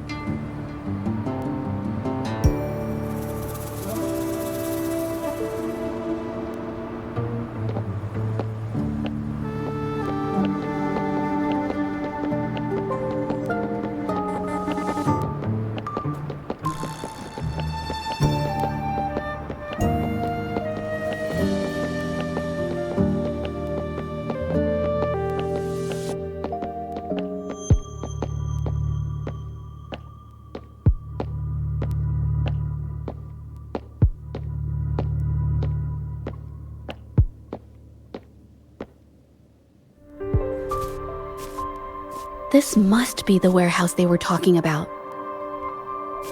This must be the warehouse they were talking about.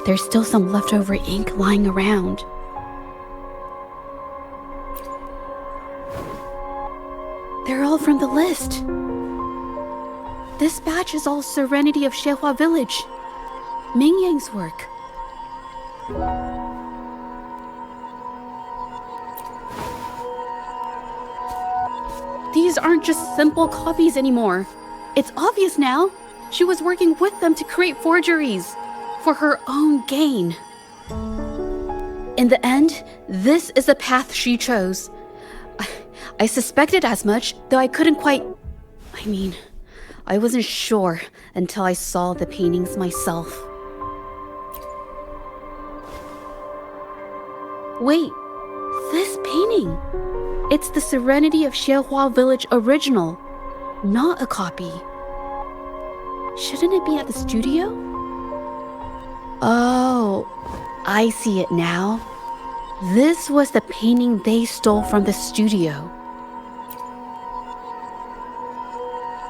There's still some leftover ink lying around. They're all from the list. This batch is all Serenity of Zhezhi Village. Ming Yang's work. These aren't just simple copies anymore. It's obvious now. She was working with them to create forgeries for her own gain. In the end, this is the path she chose. I suspected as much, though I couldn't quite... I wasn't sure until I saw the paintings myself. Wait, this painting. It's the Serenity of Zhezhi Village original, not a copy. Shouldn't it be at the studio? Oh, I see it now. This was the painting they stole from the studio.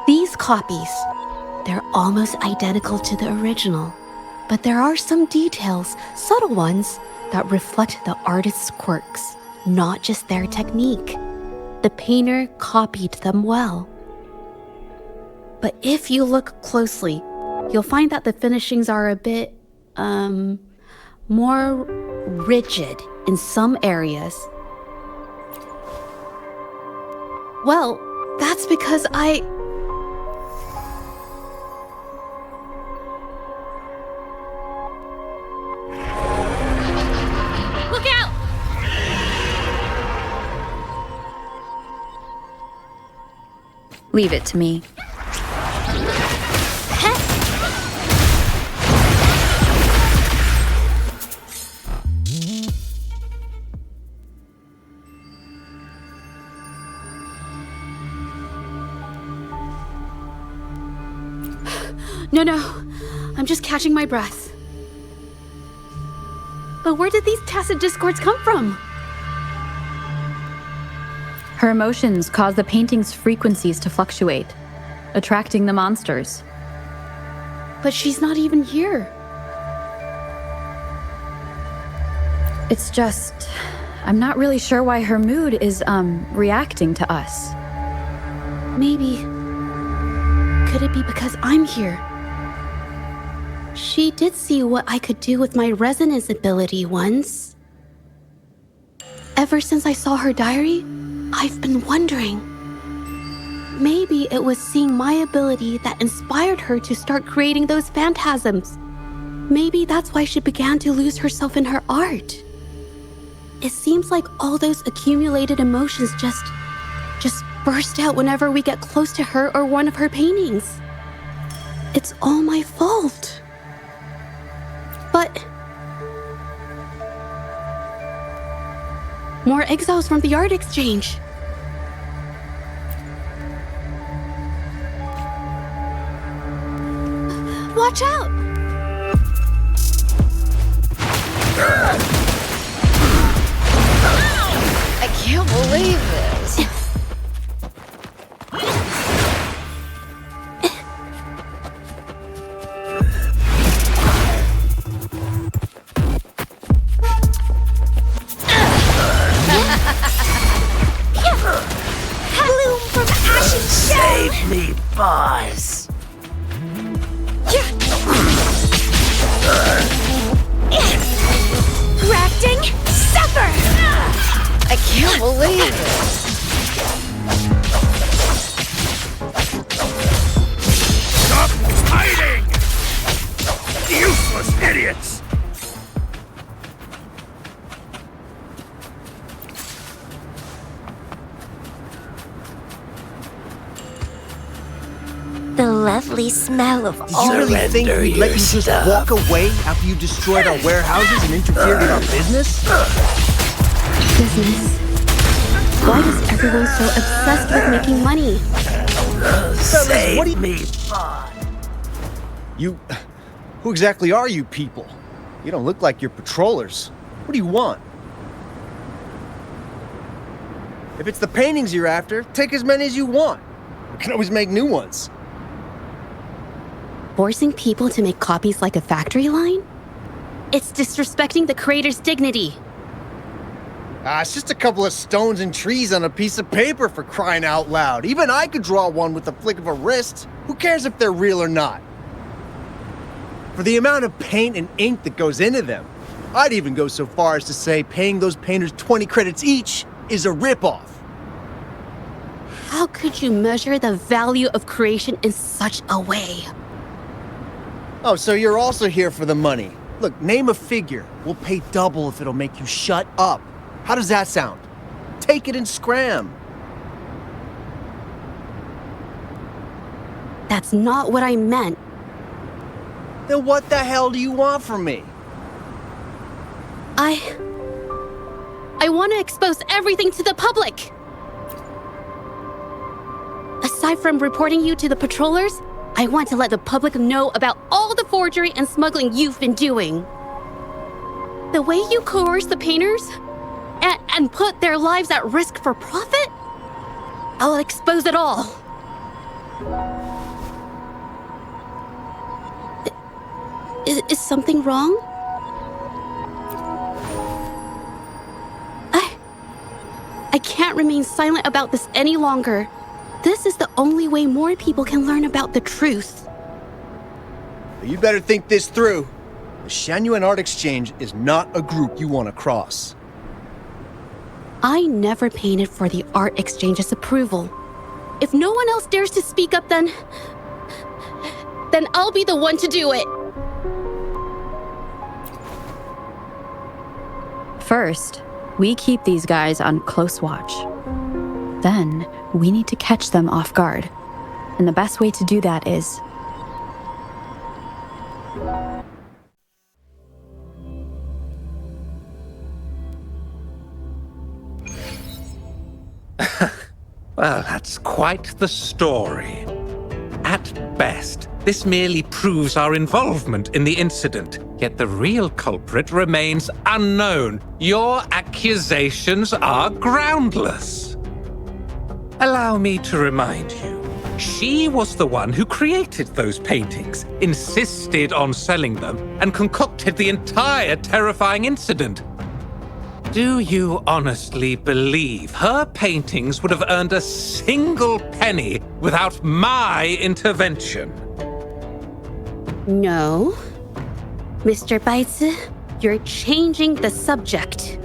These copies, they're almost identical to the original, but there are some details, subtle ones, that reflect the artist's quirks, not just their technique. The painter copied them well. But if you look closely, you'll find that the finishings are a bit, more rigid in some areas. Well, that's because Look out! Leave it to me. No, I'm just catching my breath. But where did these tacit discords come from? Her emotions cause the painting's frequencies to fluctuate, attracting the monsters. But she's not even here. It's just... I'm not really sure why her mood is, reacting to us. Maybe... Could it be because I'm here? She did see what I could do with my resonance ability once. Ever since I saw her diary, I've been wondering. Maybe it was seeing my ability that inspired her to start creating those phantasms. Maybe that's why she began to lose herself in her art. It seems like all those accumulated emotions just burst out whenever we get close to her or one of her paintings. It's all my fault. But more exiles from the art exchange. Watch out! I can't believe this. Bloom from ashen shell! Save me, boss. Rafting, suffer! I can't believe this. Stop hiding! Useless idiots! The lovely smell of Did you really think we'd let you just walk away after you destroyed our warehouses and interfered in our business? Business. Why is everyone so obsessed with making money? Fellas, what do you... You... Who exactly are you people? You don't look like you're patrollers. What do you want? If it's the paintings you're after, take as many as you want. We can always make new ones. Forcing people to make copies like a factory line? It's disrespecting the creator's dignity. It's just a couple of stones and trees on a piece of paper, for crying out loud. Even I could draw one with the flick of a wrist. Who cares if they're real or not? For the amount of paint and ink that goes into them, I'd even go so far as to say paying those painters 20 credits each is a ripoff. How could you measure the value of creation in such a way? Oh, so you're also here for the money. Look, name a figure. We'll pay double if it'll make you shut up. How does that sound? Take it and scram. That's not what I meant. Then what the hell do you want from me? I want to expose everything to the public. Aside from reporting you to the patrollers, I want to let the public know about all the forgery and smuggling you've been doing. The way you coerce the painters and put their lives at risk for profit? I'll expose it all. Is something wrong? I can't remain silent about this any longer. This is the only way more people can learn about the truth. You better think this through. The Shangyuan Art Exchange is not a group you want to cross. I never painted for the Art Exchange's approval. If no one else dares to speak up, then I'll be the one to do it. First, we keep these guys on close watch. Then, we need to catch them off guard. And the best way to do that is... Well, that's quite the story. At best, this merely proves our involvement in the incident, yet the real culprit remains unknown. Your accusations are groundless. Allow me to remind you, she was the one who created those paintings, insisted on selling them, and concocted the entire terrifying incident. Do you honestly believe her paintings would have earned a single penny without my intervention? No. Mr. Baitsu, you're changing the subject.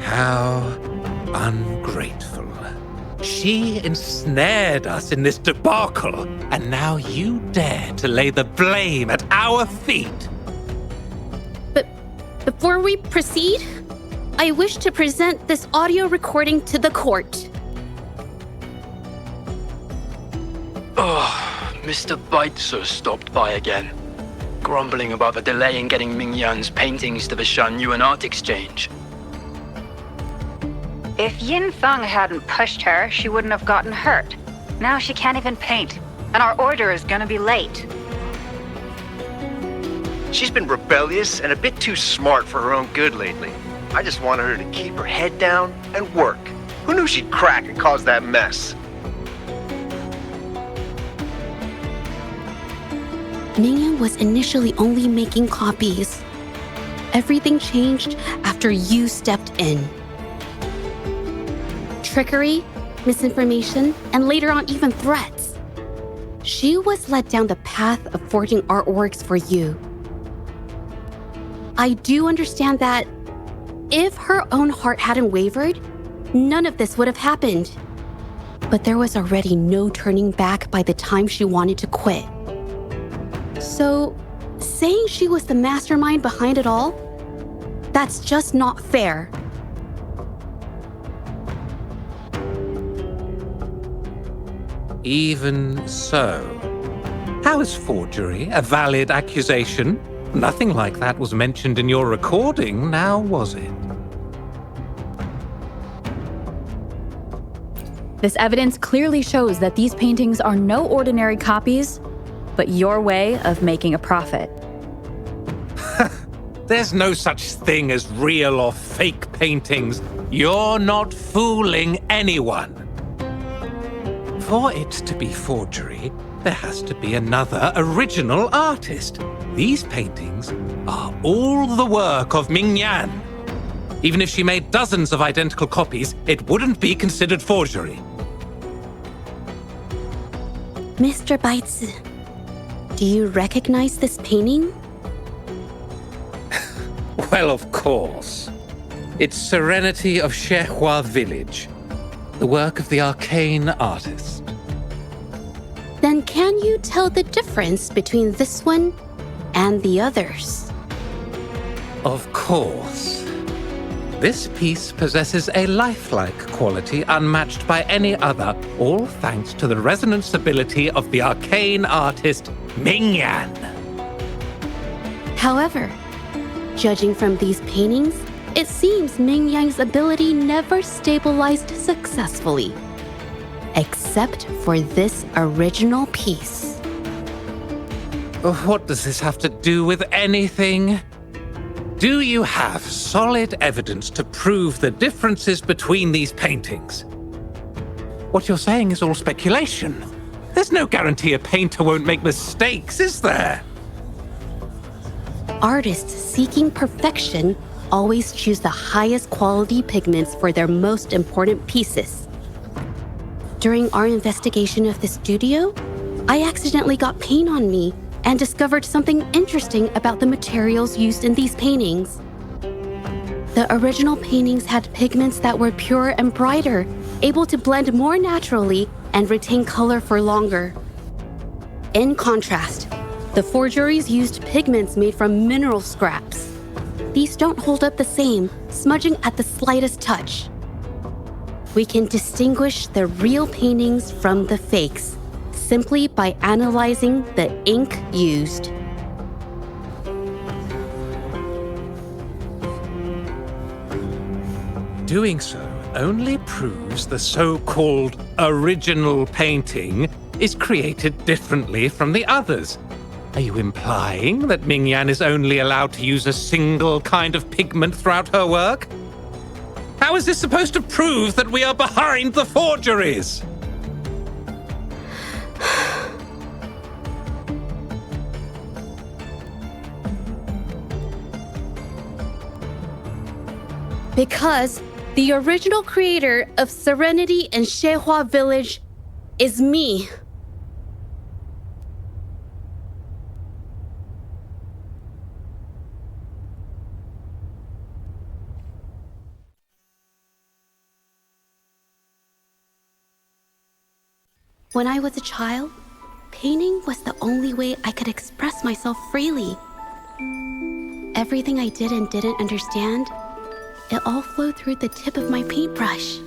How ungrateful. She ensnared us in this debacle, and now you dare to lay the blame at our feet. But before we proceed, I wish to present this audio recording to the court. Oh, Mr. Baitzer stopped by again, grumbling about the delay in getting Mingyan's paintings to the Shanyuan Art Exchange. If Yin Feng hadn't pushed her, she wouldn't have gotten hurt. Now she can't even paint, and our order is gonna be late. She's been rebellious and a bit too smart for her own good lately. I just wanted her to keep her head down and work. Who knew she'd crack and cause that mess? Mingyan was initially only making copies. Everything changed after you stepped in. Trickery, misinformation, and later on even threats. She was led down the path of forging artworks for you. I do understand that if her own heart hadn't wavered, none of this would have happened. But there was already no turning back by the time she wanted to quit. So, saying she was the mastermind behind it all, that's just not fair. Even so, how is forgery a valid accusation? Nothing like that was mentioned in your recording, now was it? This evidence clearly shows that these paintings are no ordinary copies, but your way of making a profit. There's no such thing as real or fake paintings. You're not fooling anyone. For it to be forgery, there has to be another original artist. These paintings are all the work of Mingyan. Even if she made dozens of identical copies, it wouldn't be considered forgery. Mr. Baitz, do you recognize this painting? Well, of course. It's Serenity of Zhezhi Village, the work of the arcane artist. Then can you tell the difference between this one and the others? Of course. This piece possesses a lifelike quality unmatched by any other, all thanks to the resonance ability of the arcane artist Mingyan. However, judging from these paintings, it seems Mingyan's ability never stabilized successfully. Except for this original piece. What does this have to do with anything? Do you have solid evidence to prove the differences between these paintings? What you're saying is all speculation. There's no guarantee a painter won't make mistakes, is there? Artists seeking perfection always choose the highest quality pigments for their most important pieces. During our investigation of the studio, I accidentally got paint on me and discovered something interesting about the materials used in these paintings. The original paintings had pigments that were purer and brighter, able to blend more naturally and retain color for longer. In contrast, the forgeries used pigments made from mineral scraps. These don't hold up the same, smudging at the slightest touch. We can distinguish the real paintings from the fakes simply by analyzing the ink used. Doing so only proves the so-called original painting is created differently from the others. Are you implying that Mingyan is only allowed to use a single kind of pigment throughout her work? How is this supposed to prove that we are behind the forgeries? Because the original creator of Serenity and Zhezhi Village is me. When I was a child, painting was the only way I could express myself freely. Everything I did and didn't understand, it all flowed through the tip of my paintbrush.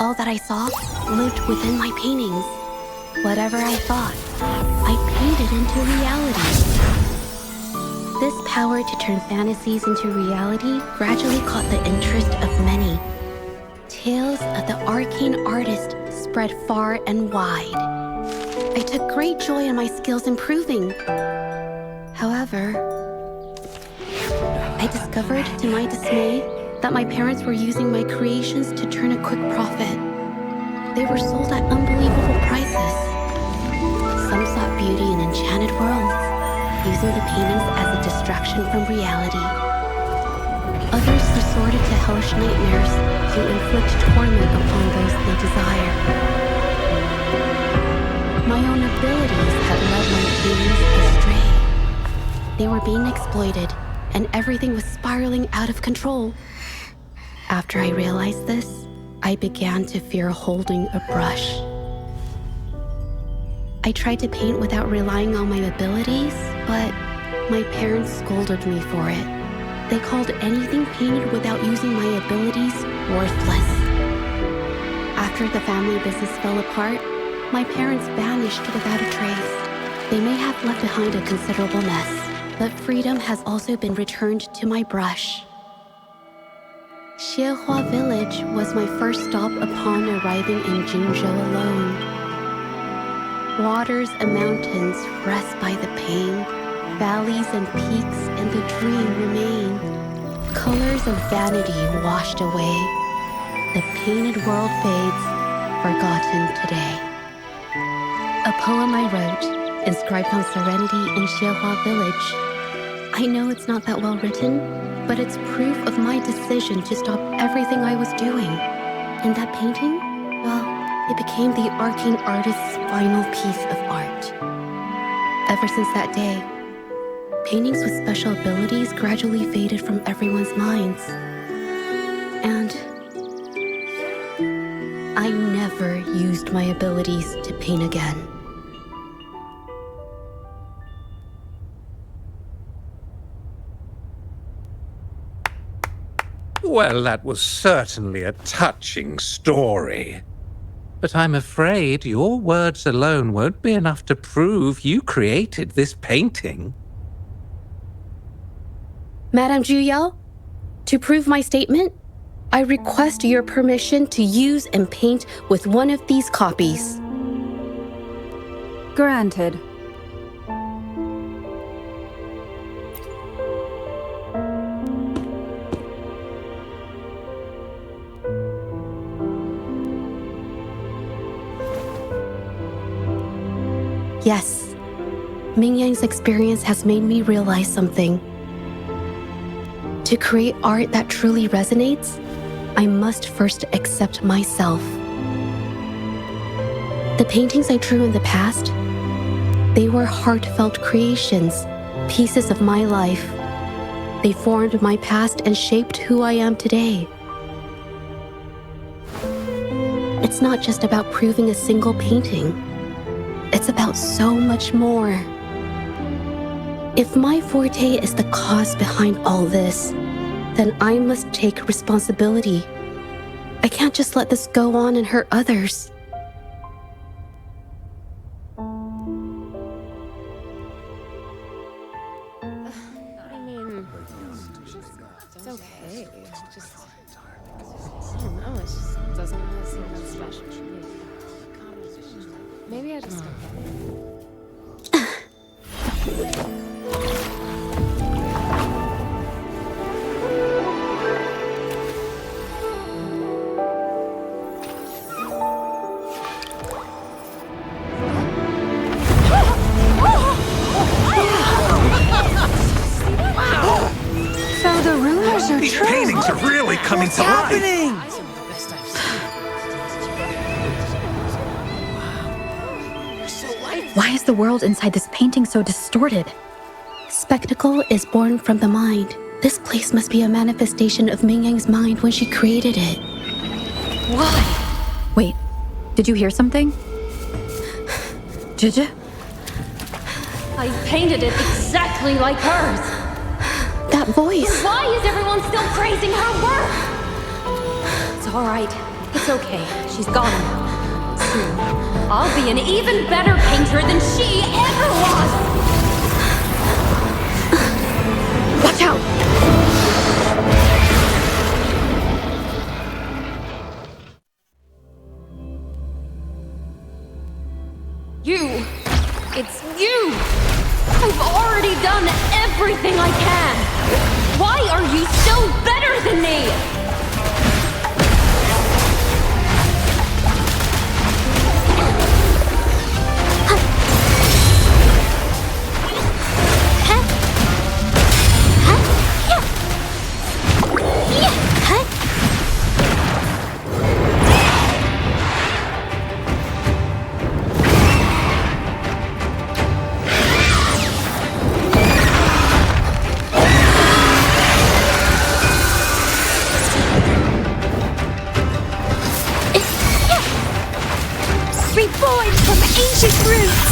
All that I saw lived within my paintings. Whatever I thought, I painted into reality. This power to turn fantasies into reality gradually caught the interest of many. Tales of the arcane artist spread far and wide. I took great joy in my skills improving. However, I discovered to my dismay that my parents were using my creations to turn a quick profit. They were sold at unbelievable prices. Some sought beauty in enchanted worlds, using the paintings as a distraction from reality. Others resorted to hellish nightmares to inflict torment upon those they desire. My own abilities had led my paintings astray. They were being exploited, and everything was spiraling out of control. After I realized this, I began to fear holding a brush. I tried to paint without relying on my abilities, but my parents scolded me for it. They called anything painted without using my abilities worthless. After the family business fell apart, my parents vanished without a trace. They may have left behind a considerable mess, but freedom has also been returned to my brush. Xiehua village was my first stop upon arriving in Jingzhou alone. Waters and mountains rest by the pain. Valleys and peaks in the dream remain. Colors of vanity washed away. The painted world fades, forgotten today. A poem I wrote, inscribed on serenity in Xiehua village. I know it's not that well written, but it's proof of my decision to stop everything I was doing. And that painting, well, it became the arcane artist's final piece of art. Ever since that day, paintings with special abilities gradually faded from everyone's minds. And I never used my abilities to paint again. Well, that was certainly a touching story. But I'm afraid your words alone won't be enough to prove you created this painting. Madame Juyao, to prove my statement, I request your permission to use and paint with one of these copies. Granted. Yes, Ming Yang's experience has made me realize something. To create art that truly resonates, I must first accept myself. The paintings I drew in the past, they were heartfelt creations, pieces of my life. They formed my past and shaped who I am today. It's not just about proving a single painting. It's about so much more. If my forte is the cause behind all this, then I must take responsibility. I can't just let this go on and hurt others. It's okay. It's just, I don't know, it just doesn't really seem that special to me. Maybe I just don't get it. So the rumors are These true. paintings are really coming to life. Why is the world inside this painting so distorted? Spectacle is born from the mind. This place must be a manifestation of Ming Yang's mind when she created it. Why? Wait, did you hear something? Zhezhi? I painted it exactly like hers. That voice. Why is everyone still praising her work! It's all right. It's okay. She's gone now. Soon, I'll be an even better painter than she ever was! Watch out! You! It's you! I've already done everything I can! Why are you still better than me?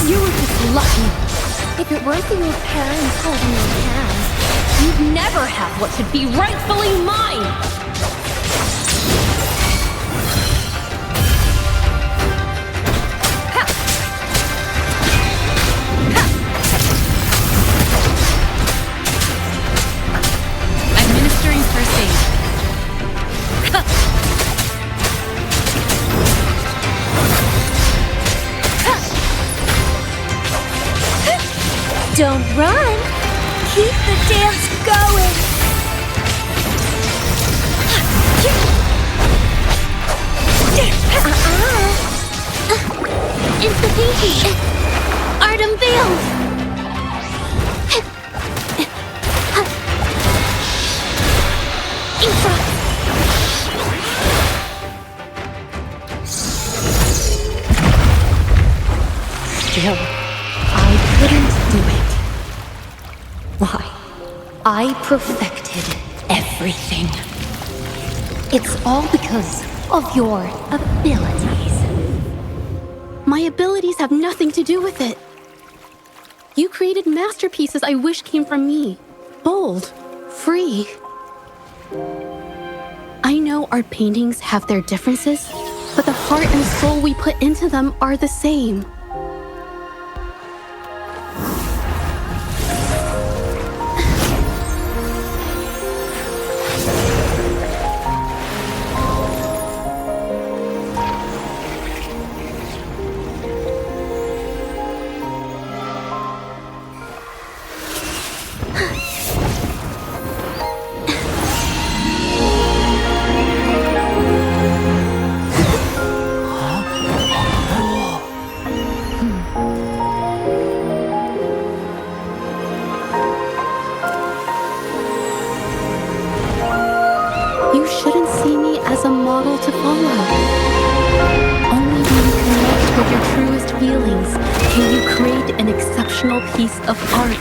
You were just lucky. If it weren't for your parents holding your hand, you'd never have what should be rightfully mine! Administering first aid. Don't run! Keep the dance going! It's the painting! Art unveiled! Still, I couldn't do it. Why? I perfected everything. It's all because of your abilities. My abilities have nothing to do with it. You created masterpieces I wish came from me. Bold, free. I know art paintings have their differences, but the heart and soul we put into them are the same. You shouldn't see me as a model to follow. Only when you connect with your truest feelings can you create an exceptional piece of art.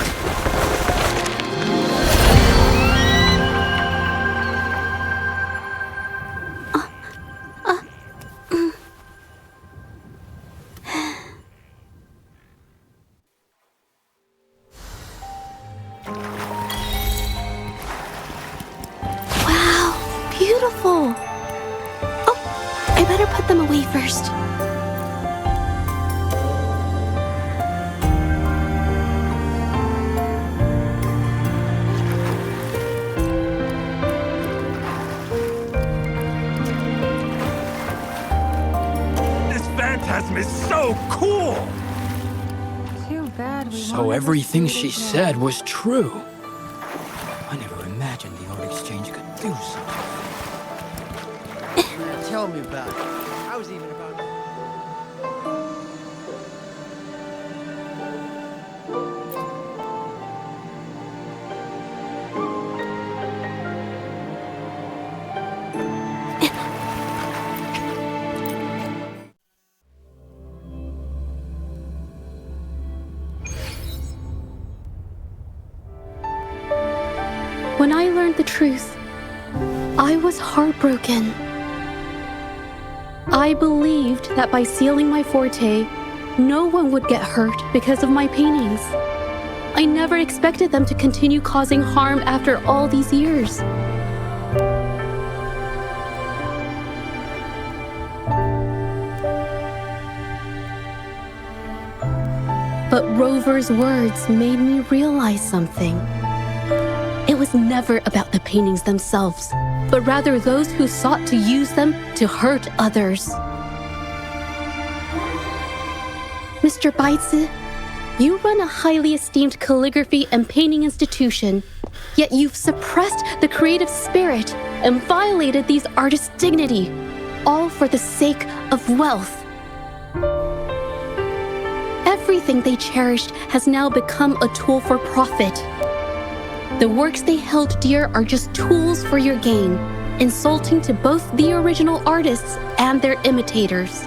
Beautiful! Oh, I better put them away first. This phantasm is so cool! Too bad we So everything she said was true. I never imagined the art exchange could do such a thing. Tell me about it. I was even about to... When I learned the truth, I was heartbroken. I believed that by sealing my forte, no one would get hurt because of my paintings. I never expected them to continue causing harm after all these years. But Rover's words made me realize something. It was never about the paintings themselves, but rather those who sought to use them to hurt others. Mr. Baitsu, you run a highly esteemed calligraphy and painting institution, yet you've suppressed the creative spirit and violated these artists' dignity, all for the sake of wealth. Everything they cherished has now become a tool for profit. The works they held dear are just tools for your gain, insulting to both the original artists and their imitators.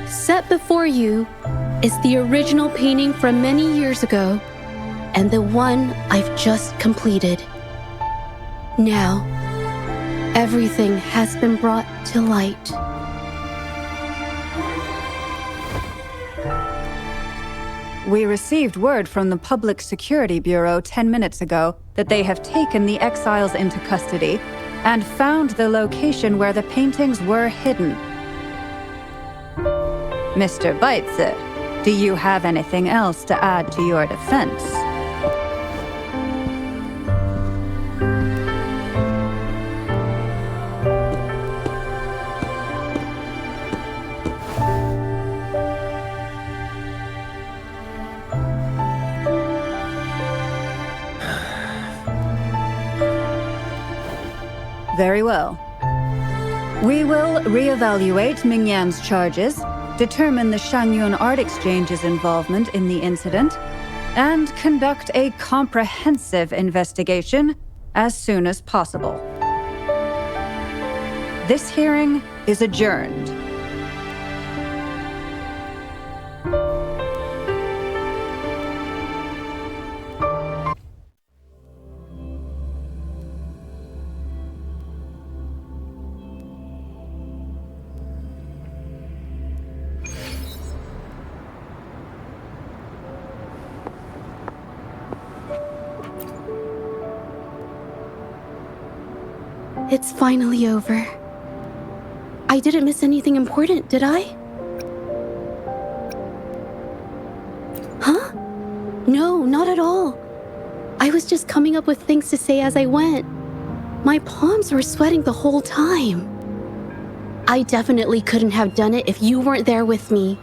Set before you is the original painting from many years ago, and the one I've just completed. Now, everything has been brought to light. We received word from the Public Security Bureau 10 minutes ago that they have taken the exiles into custody and found the location where the paintings were hidden. Mr. Baitsu, do you have anything else to add to your defense? Very well. We will reevaluate Mingyan's charges, determine the Shangyun Art Exchange's involvement in the incident, and conduct a comprehensive investigation as soon as possible. This hearing is adjourned. It's finally over. I didn't miss anything important, did I? Huh? No, not at all. I was just coming up with things to say as I went. My palms were sweating the whole time. I definitely couldn't have done it if you weren't there with me.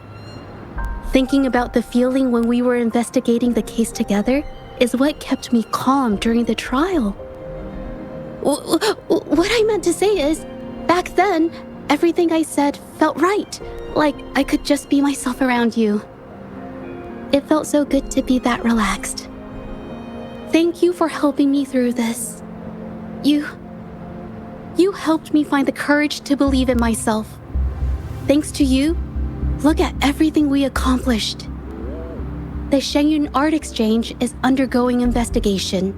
Thinking about the feeling when we were investigating the case together is what kept me calm during the trial. What I meant to say is, back then, everything I said felt right. Like I could just be myself around you. It felt so good to be that relaxed. Thank you for helping me through this. You helped me find the courage to believe in myself. Thanks to you, look at everything we accomplished. The Shangyun Art Exchange is undergoing investigation.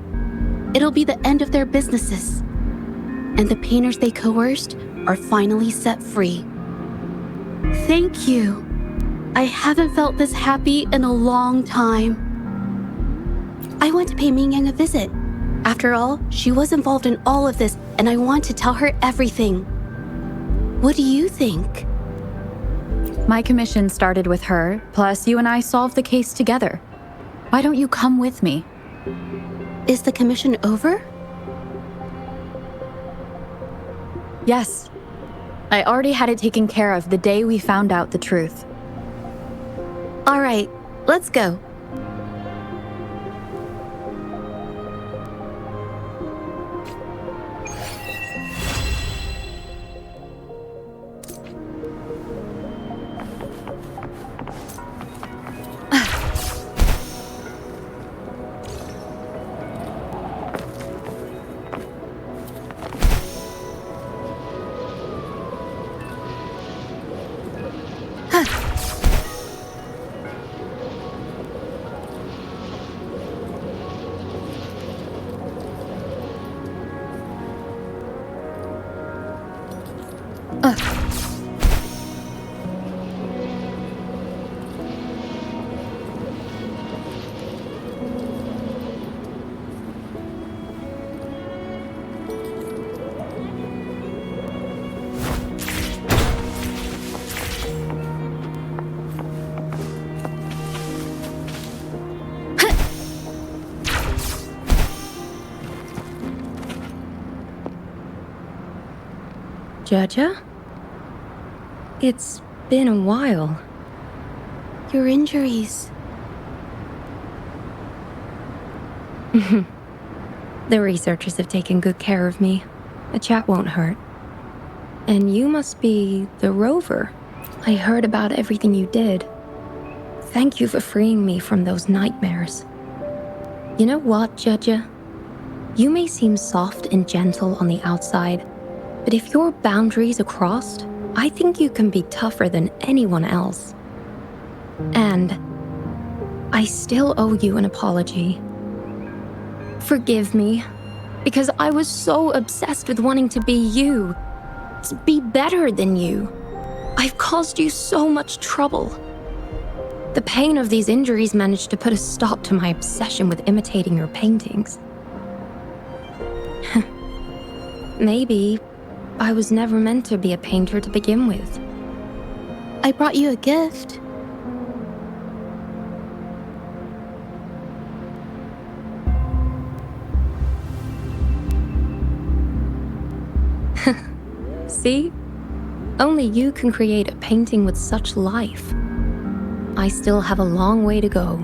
It'll be the end of their businesses. And the painters they coerced are finally set free. Thank you. I haven't felt this happy in a long time. I want to pay Mingyang a visit. After all, she was involved in all of this, and I want to tell her everything. What do you think? My commission started with her, plus you and I solved the case together. Why don't you come with me? Is the commission over? Yes. I already had it taken care of the day we found out the truth. All right, let's go. Zhezhi? It's been a while. Your injuries. The researchers have taken good care of me. A chat won't hurt. And you must be the rover. I heard about everything you did. Thank you for freeing me from those nightmares. You know what, Zhezhi? You may seem soft and gentle on the outside, but if your boundaries are crossed, I think you can be tougher than anyone else. And I still owe you an apology. Forgive me, because I was so obsessed with wanting to be you, to be better than you. I've caused you so much trouble. The pain of these injuries managed to put a stop to my obsession with imitating your paintings. Maybe I was never meant to be a painter to begin with. I brought you a gift. See? Only you can create a painting with such life. I still have a long way to go.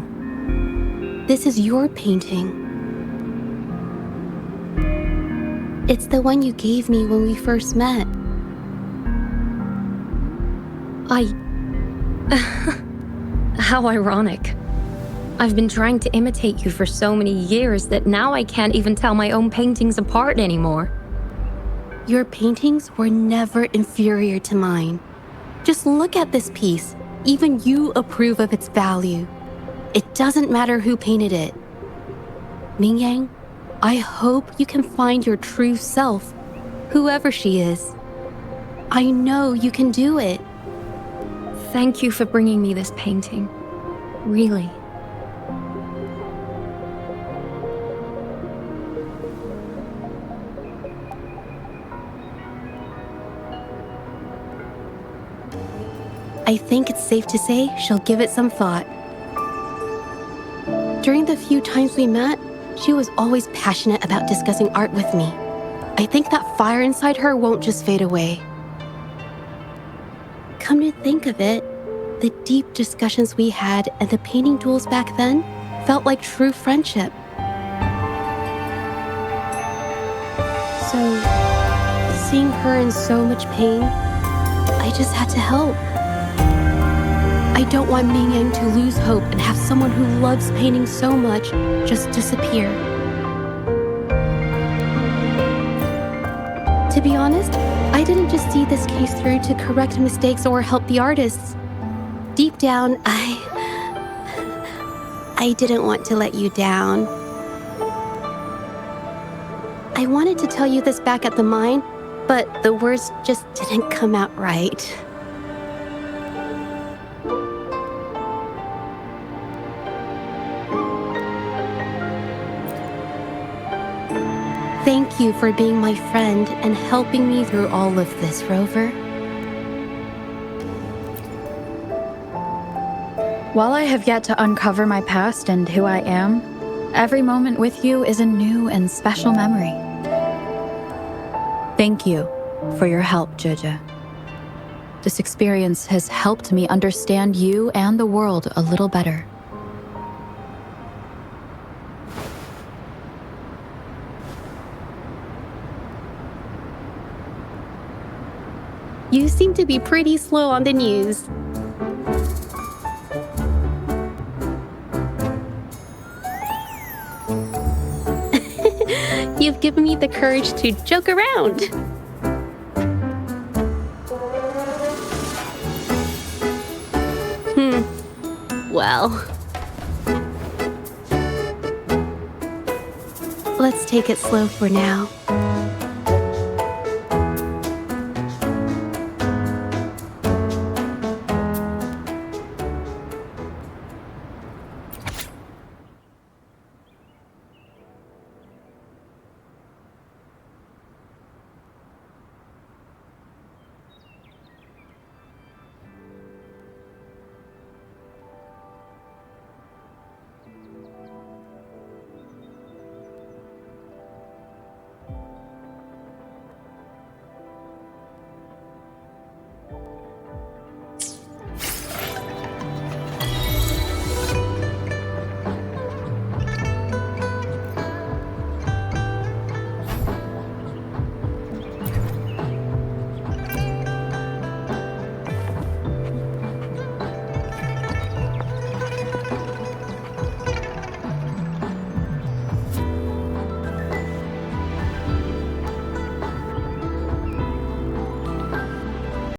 This is your painting. It's the one you gave me when we first met. How ironic. I've been trying to imitate you for so many years that now I can't even tell my own paintings apart anymore. Your paintings were never inferior to mine. Just look at this piece. Even you approve of its value. It doesn't matter who painted it. Mingyang, I hope you can find your true self, whoever she is. I know you can do it. Thank you for bringing me this painting. Really. I think it's safe to say she'll give it some thought. During the few times we met, she was always passionate about discussing art with me. I think that fire inside her won't just fade away. Come to think of it, the deep discussions we had and the painting duels back then felt like true friendship. So, seeing her in so much pain, I just had to help. I don't want Mingyang to lose hope and have someone who loves painting so much just disappear. To be honest, I didn't just see this case through to correct mistakes or help the artists. Deep down, I didn't want to let you down. I wanted to tell you this back at the mine, but the words just didn't come out right. Thank you for being my friend and helping me through all of this, Rover. While I have yet to uncover my past and who I am, every moment with you is a new and special memory. Thank you for your help, Zhezhi. This experience has helped me understand you and the world a little better. You seem to be pretty slow on the news. You've given me the courage to joke around. Well, let's take it slow for now.